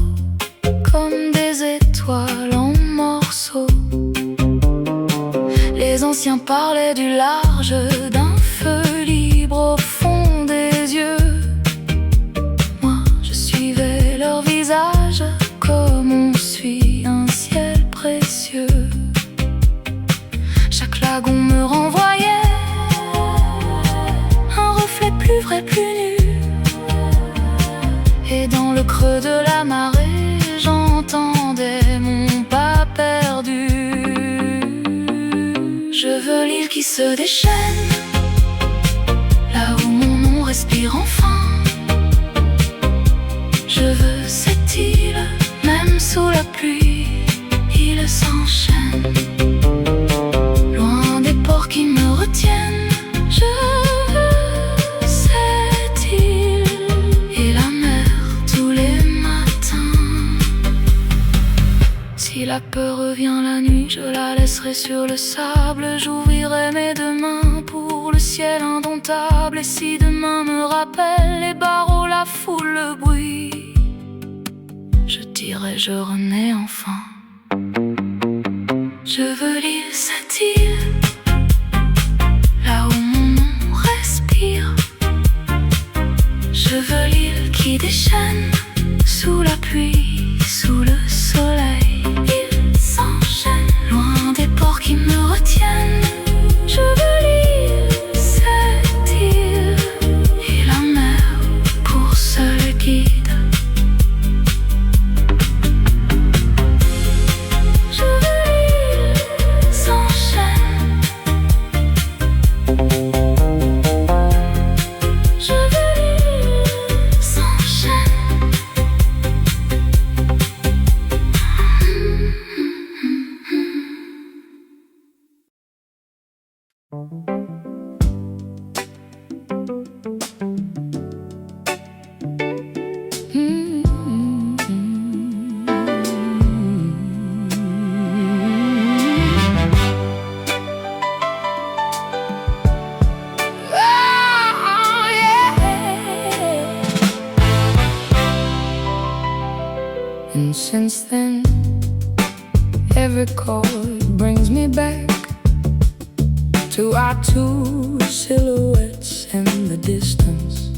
comme des étoiles en morceaux. Les anciens parlaient du large, d'un feu libre au fond des yeux. Moi, je suivais leur visage, comme on suit un ciel précieux. Chaque lagon me renvoyait un reflet plus vrai, plus nu. Et dans le creux de la marée, j'entendais mon pas perdu. Je veux l'île qui se déchaîne, là où mon nom respire enfin. Je veux cette île, même sous la pluie, il s'enchaîne. Loin des ports qui me retiennent, je veux cette île et la mer tous les matins. Si la peur revient la nuit, je la laisserai sur le sable. J'ouvrirai mes deux mains pour le ciel indomptable. Et si demain me rappelle les barreaux, la foule, le bruit, je dirai je renais enfin. Je veux l'île, cette île, là où mon nom respire. Je veux l'île qui déchaîne, sous la pluie, sous le soleil. Il s'enchaîne, loin des ports qui me retiennent. Je veux l'île, cette île, et la mer pour seul guide. Since then, every chord brings me back to our two silhouettes in the distance.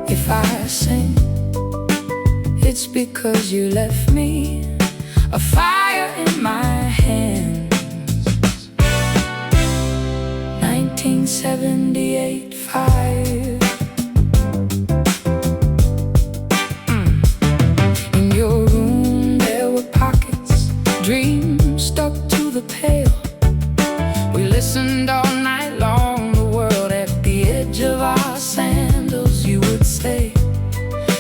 If I sing, it's because you left me a fire in my hands. 1978 fire. In your room there were pockets, dreams stuck to the pail. We listened all night long, the world at the edge of our sandals. You would say,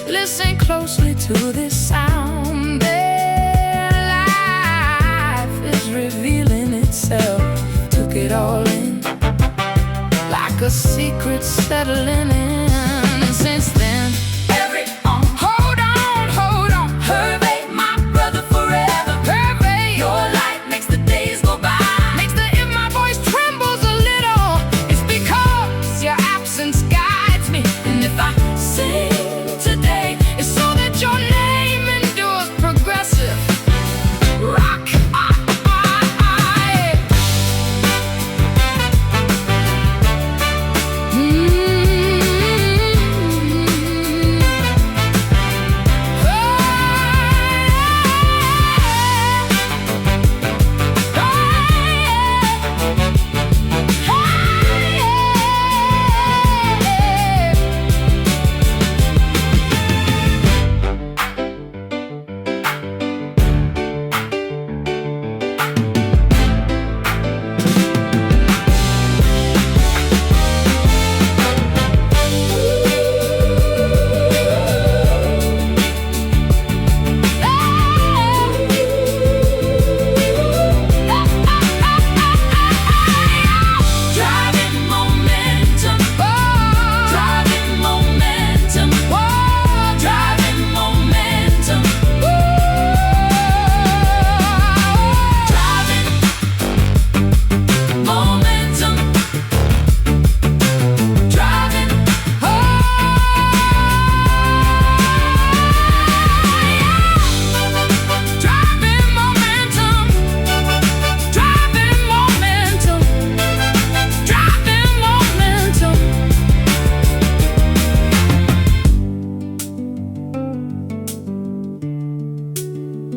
listen closely to this sound. Their life is revealing itself. Took it all in, like a secret settling in. Since then, hold on, Hervé, my brother forever. Hervé, your light makes the days go by. If my voice trembles a little, it's because your absence guides me. And if I sing today, it's so that your name endures progressive rock.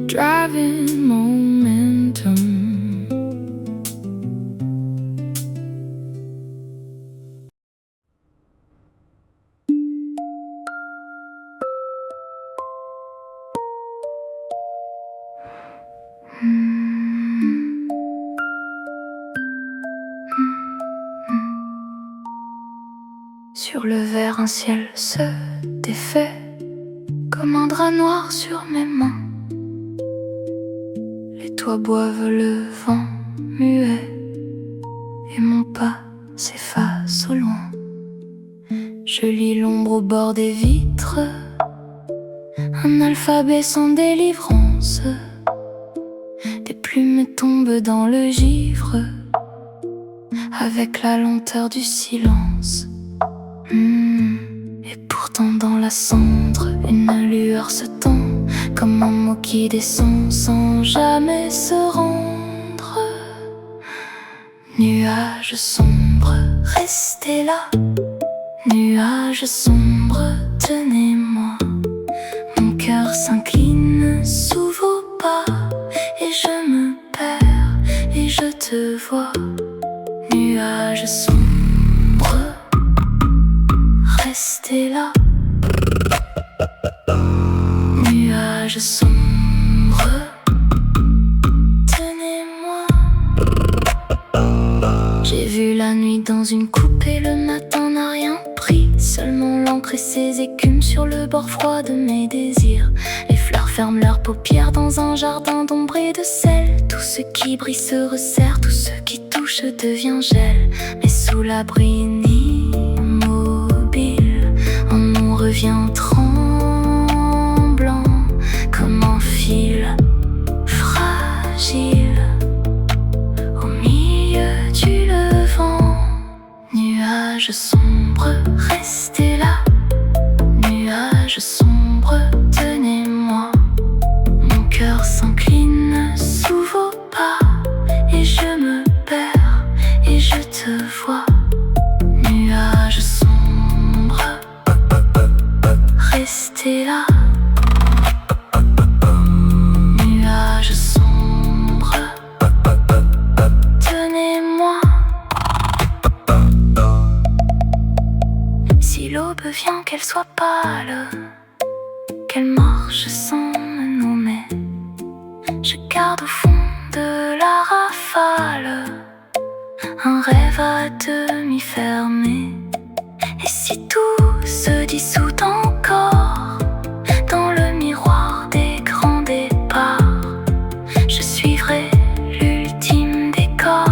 Driving momentum. Sur le verre, un ciel se défait comme un drap noir sur mes mains. Les toits boivent le vent muet et mon pas s'efface au loin. Je lis l'ombre au bord des vitres, un alphabet sans délivrance. Des plumes tombent dans le givre avec la lenteur du silence. Et pourtant dans la cendre, une lueur se tend comme un mot qui descend sans jamais se rendre. Nuage sombre, restez là. Nuage sombre, tenez-moi. Mon cœur s'incline sous vos pas et je me perds et je te vois. Nuage sombre, restez là. Nuage sombre, tenez-moi. J'ai vu la nuit dans une coupe et le matin n'a rien pris. Seulement l'encre et ses écumes sur le bord froid de mes désirs. Les fleurs ferment leurs paupières dans un jardin d'ombre et de sel. Tout ce qui brille se resserre, tout ce qui touche devient gel. Mais sous l'abri immobile, on revient tremblant comme un fil fragile au milieu du levant. Nuage sombre, restez là. Nuage sombre, tenez-moi. l'aube vient, qu'elle soit pâle, qu'elle marche sans me nommer. Je garde au fond de la rafale un rêve à demi fermé. Et si tout se dissout encore dans le miroir des grands départs, je suivrai l'ultime décor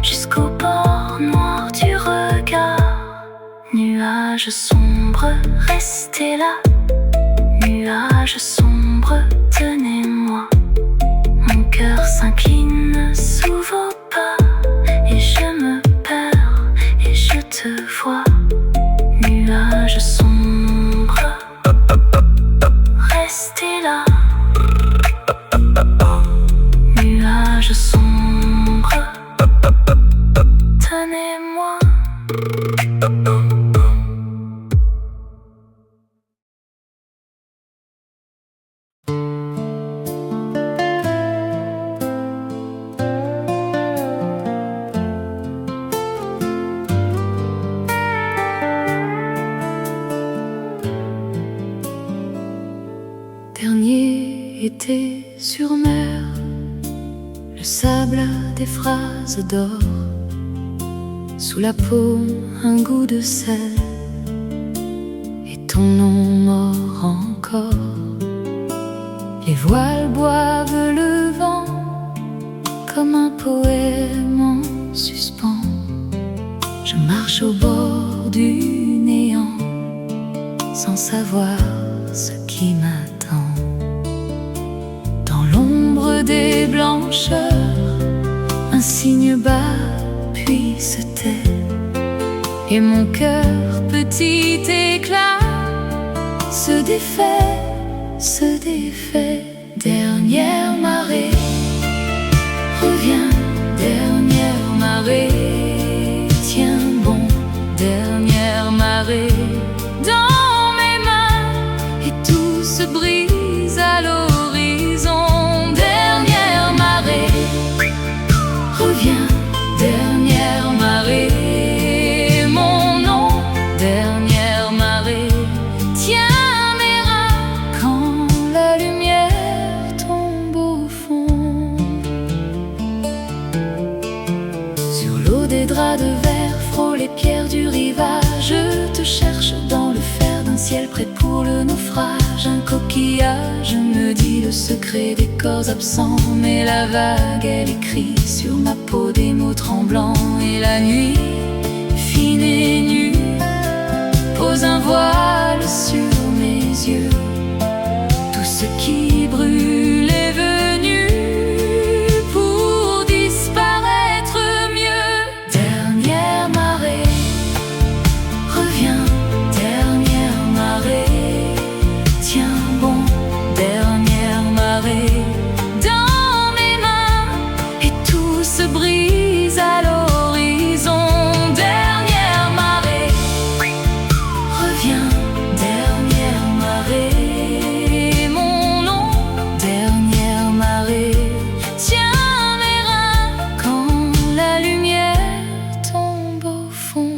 jusqu'au bord noir du regard. Nuages sombres, restez là. Nuages sombres, tenez-moi. Mon cœur s'incline sous vos pas, et je me perds et je te vois. Nuages sombres, restez là. Nuages sombres, tenez-moi. Dernier été sur mer, le sable a des phrases d'or. Sous la paume, un goût de sel, et ton nom mort encore. Les voiles boivent le vent comme un poème en suspens. Je marche au bord du néant sans savoir ce qui m'attend. Dans l'ombre des blancheurs, un signe bas puis se tait, et mon cœur, petit éclat, se défait, se défait. Dernière marée, reviens, dernière marée, tiens bon, dernière marée. Dans mes mains, et tout se brise à l'horizon. Dernière marée, reviens, dernière marée, mon nom, dernière marée. Tiens mes reins quand la lumière tombe au fond. Sur l'eau des draps de verre frôlent les pierres du rivage. Je te cherche dans le fer d'un ciel prêt pour le naufrage. Un coquillage me dit le secret des corps absents, mais la vague elle écrit sur ma peau des mots tremblants. Et la nuit, fine et nue, pose un voile sur mes yeux. Tout ce qui brûle est venu pour disparaître mieux. Dernière marée, reviens, dernière marée, tiens bon, dernière marée. Dans mes mains, et tout se brise à l'horizon. Dernière marée, reviens, dernière marée, mon nom, dernière marée. Tiens mes reins quand la lumière tombe au fond.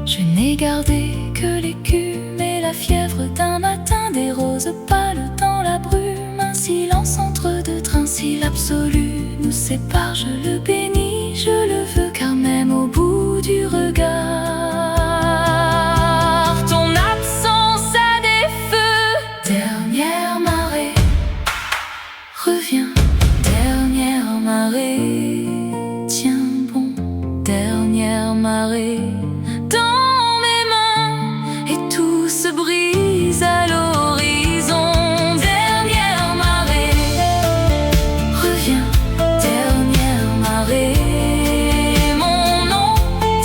Je n'ai gardé que l'écume et la fièvre d'un matin, des roses pâles dans la brume. Un silence entre deux trains, si l'absolu nous sépare, je le bénis, je le veux, car même au bout du regard, ton absence a des feux. Dernière marée, reviens, dernière marée, tiens bon, dernière marée. Dans mes mains, et tout se brise à l'horizon. Dernière marée, reviens, dernière marée, mon nom,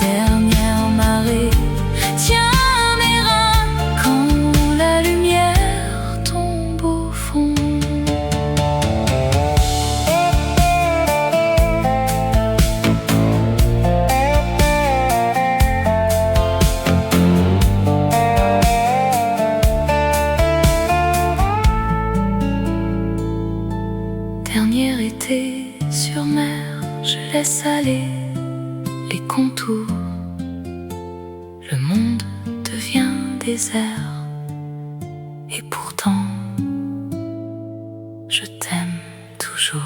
dernière marée. désert. Et pourtant, je t'aime toujours.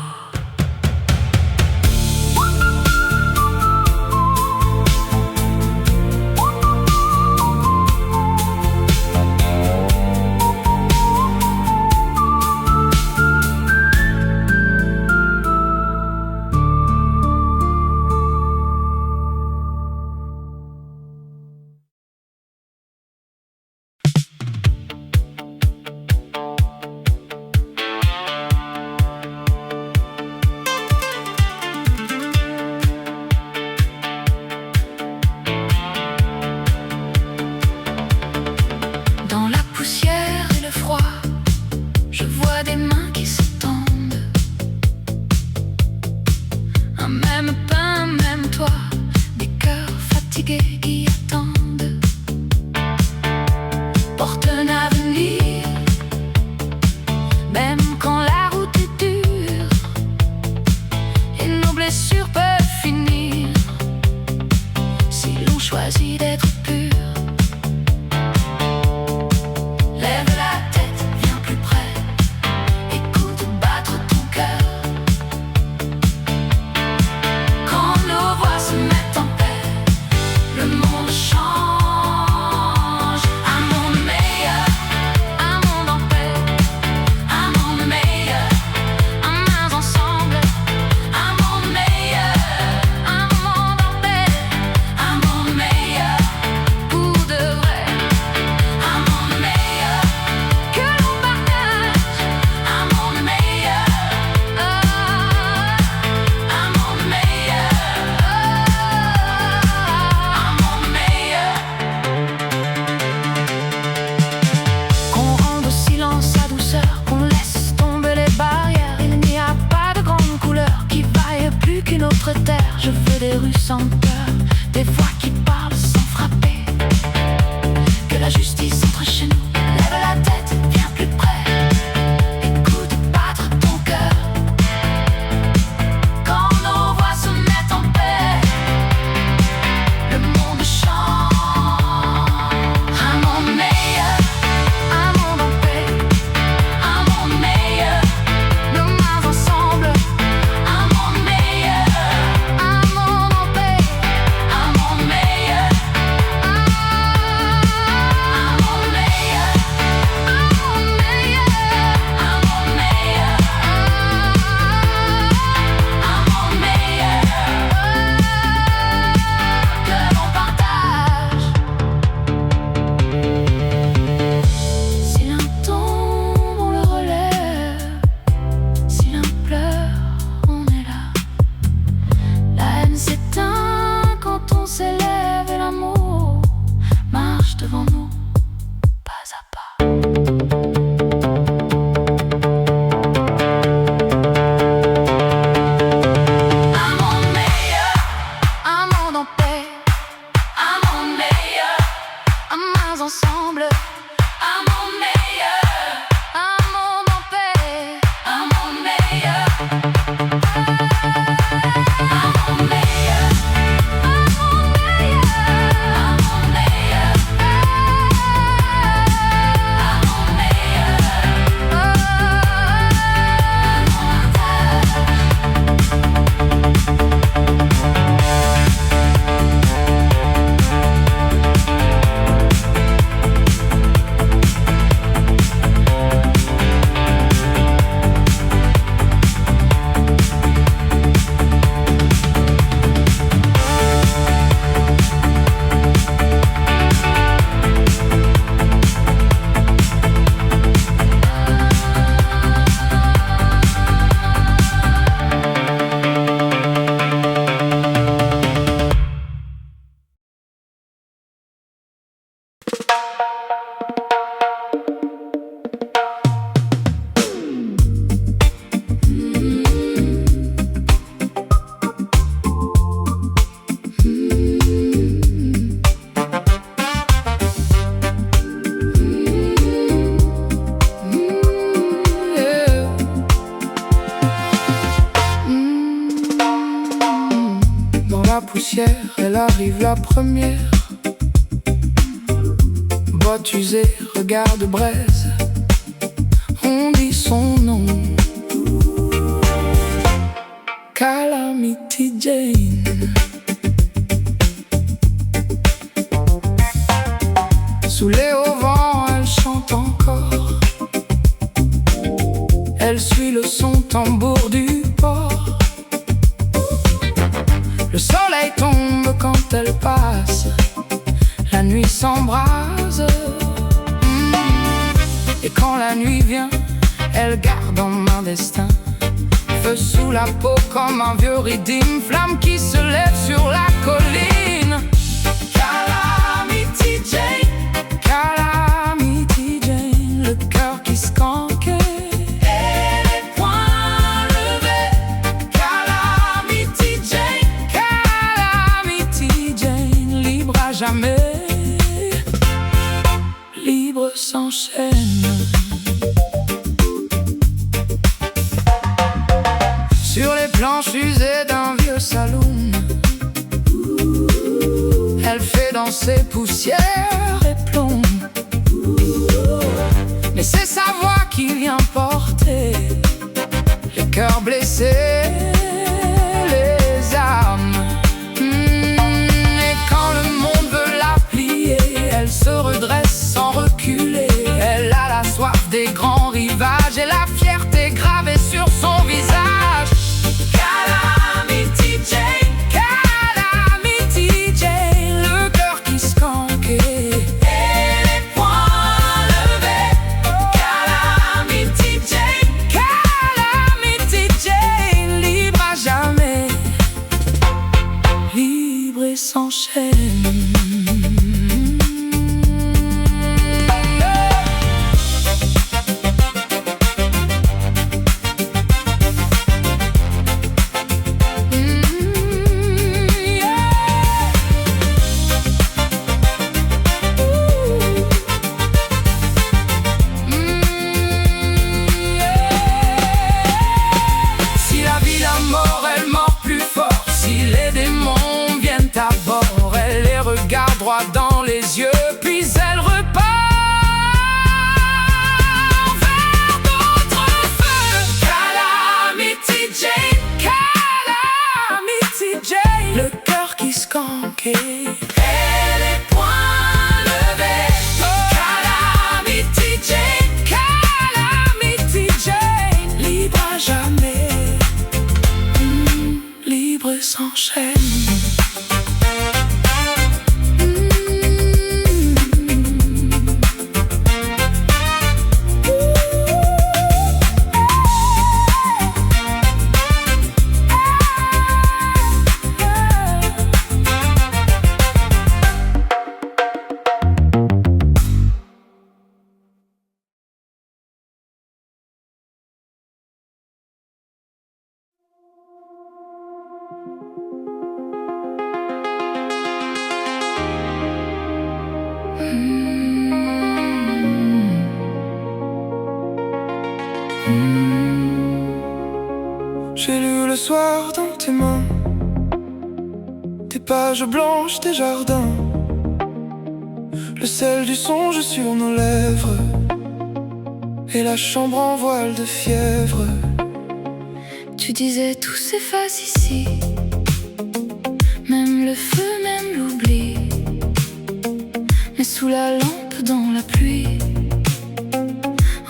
Je vois des mains qui se tendent. Un même pain, un même toit. Des cœurs fatigués qui attendent. Porte un avenir, même quand la route est dure. Et nos blessures peuvent finir si l'on choisit d'être pur. Je veux des rues sans peur, des voix qui parlent sans frapper. Que la justice entre chez nous. Lève la tête, viens plus près. Écoute battre ton cœur. Quand nos voix se mettent en paix, le monde change. Un monde meilleur, un monde en paix. Un monde meilleur, nos mains ensemble. Un monde meilleur. Devant nous, pas à pas. Un monde meilleur, un monde en paix. Un monde meilleur, mains ensemble. Un monde meilleur, un monde en paix. Un monde meilleur, un monde meilleur. Elle arrive la première. bottes usées, regard de braise, on dit son nom. Calamity Jane. Saoulée au vent, elle chante encore. Elle suit le son tambour du port. Le soleil tombe quand elle passe, la nuit s'embrase. Et quand la nuit vient, elle garde en main destin. Feu sous la peau comme un vieux ridime, flamme qui se lève sur la colline. Calamity Jane, Calamity Jane, le cœur qui skanque et les poings levés. Calamity Jane, Calamity Jane, libre à jamais, libre sans chaîne. Sur les planches usées d'un vieux saloon, elle fait danser poussière et plomb. Mais c'est sa voix qui vient porter les cœurs blessés, les âmes. Et quand le monde veut la plier, elle se redresse sans reculer. Elle a la soif des grands rivages et la fierté gravée sur son visage. Calamity Jane, Calamity Jane, le cœur qui skanque et les poings levés. Calamity Jane, Calamity Jane, libre à jamais, libre et sans chaîne. Dans les yeux, puis elle repart vers d'autres feux. Calamity Jane, Calamity Jane, le cœur qui skanque et les poings levés. Calamity Jane, Calamity Jane, libre à jamais, libre et sans chaîne. J'ai lu le soir dans tes mains des pages blanches des jardins, le sel du songe sur nos lèvres et la chambre en voile de fièvre. Tu disais tout s'efface ici, même le feu, même l'oubli. Mais sous la lampe dans la pluie,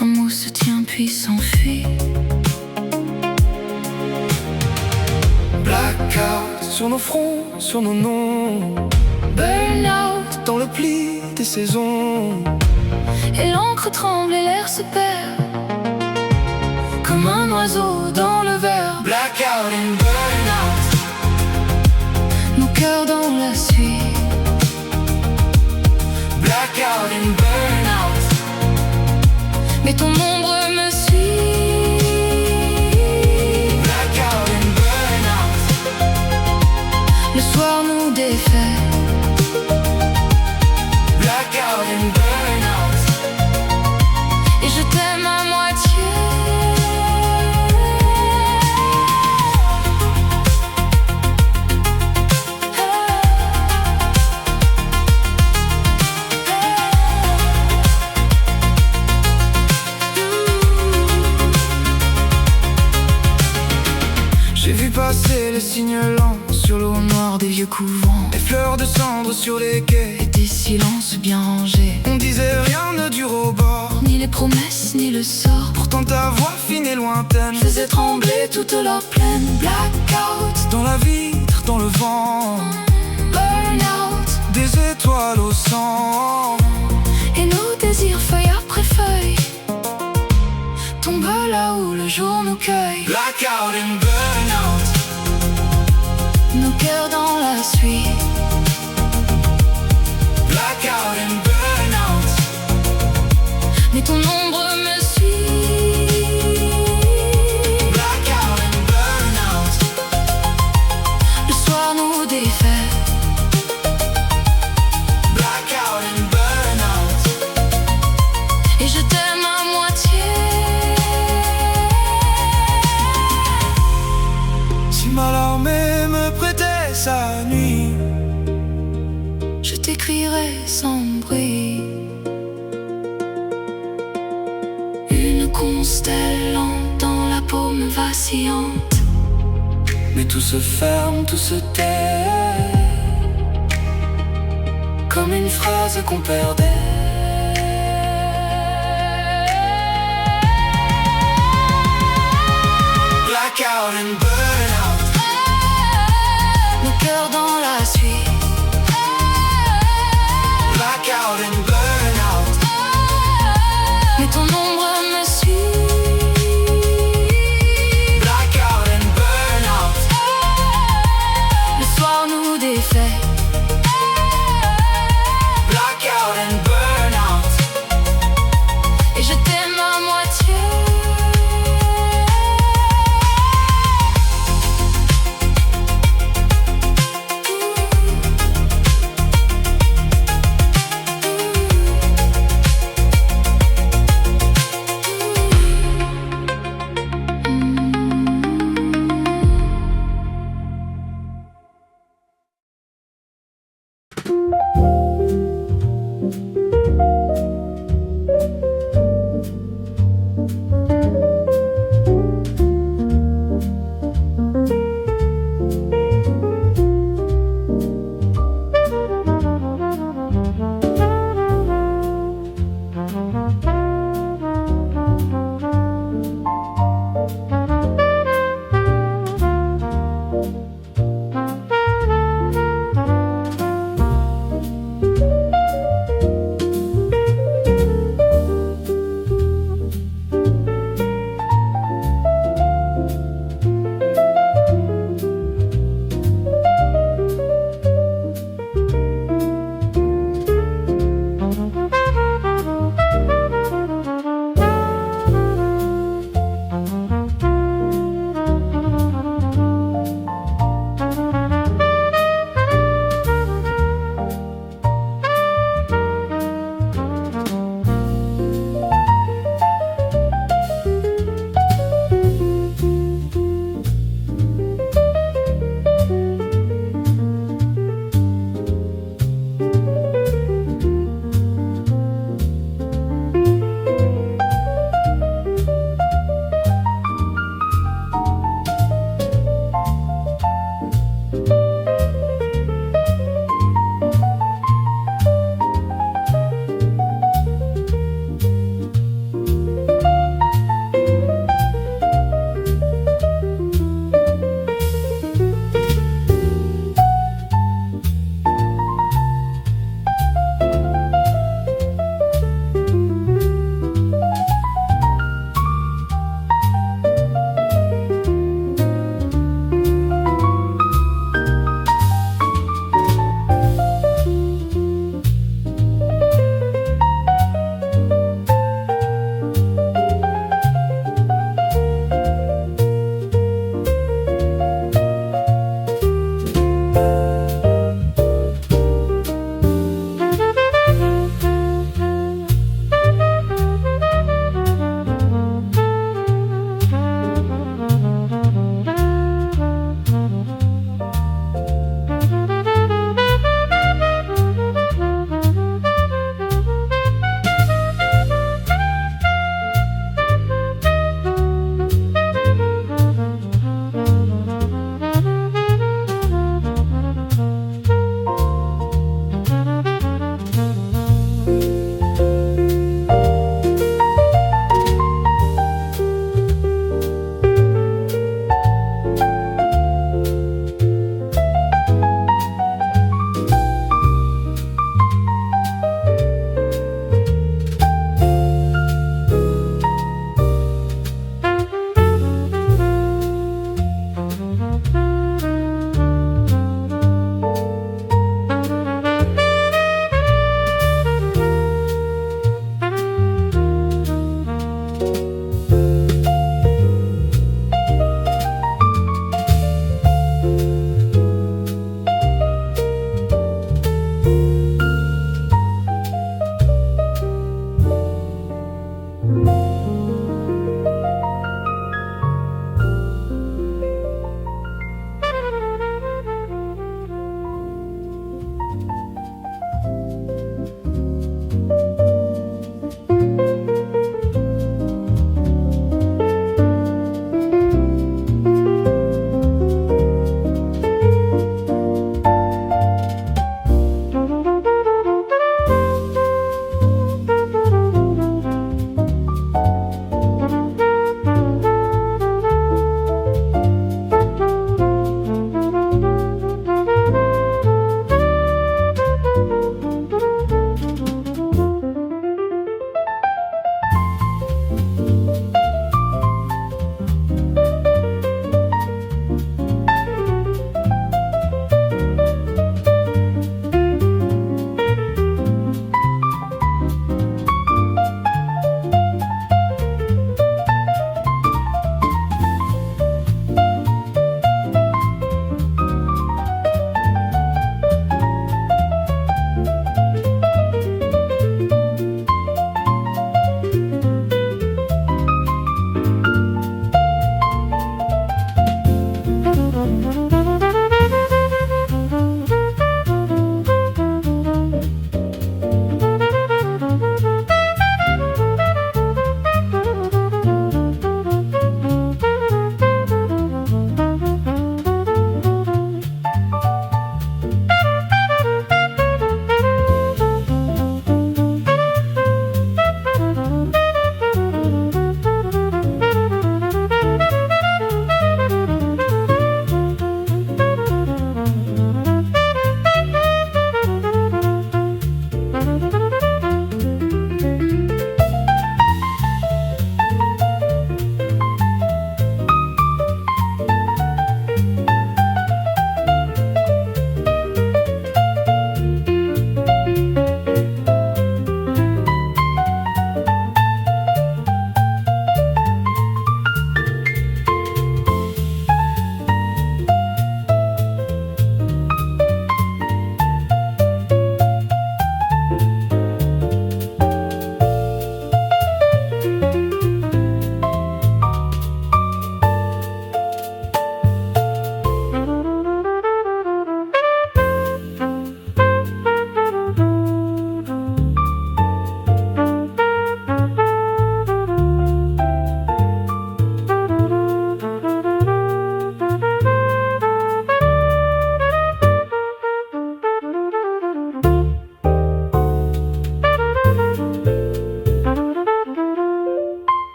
un mot se tient puis s'enfuit. Blackout sur nos fronts, sur nos noms, Burnout dans le pli des saisons. et l'encre tremble et l'air se perd comme un oiseau dans le verre. Blackout and burnout, Nos cœurs dans la suie. blackout and burnout, Mais ton ombre me suit. blackout and burnout, Le soir nous défait. blackout and burnout. Et je t'aime à moitié. signes lents sur l'eau noire des vieux couvents, des fleurs de cendre sur les quais, et des silences bien rangés. on disait rien ne dure au bord, Ni les promesses, ni le sort pourtant ta voix fine et lointaine faisait trembler toute leur plaine. Blackout, dans la vitre, dans le vent, burn-out, des étoiles au sang. et nos désirs feuille après feuille tombent là où le jour nous cueille. Blackout and burnout, Nos cœurs dans la suie, blackout and burnout, mais ton ombre me suit. blackout and burnout, Le soir nous défait, blackout and burnout, et je t'aime à moitié. si ma l'armée me prêtait sa nuit, Je t'écrirai sans bruit une constellante dans la paume vacillante. mais tout se ferme, tout se tait, comme une phrase qu'on perdait. Blackout and burnout.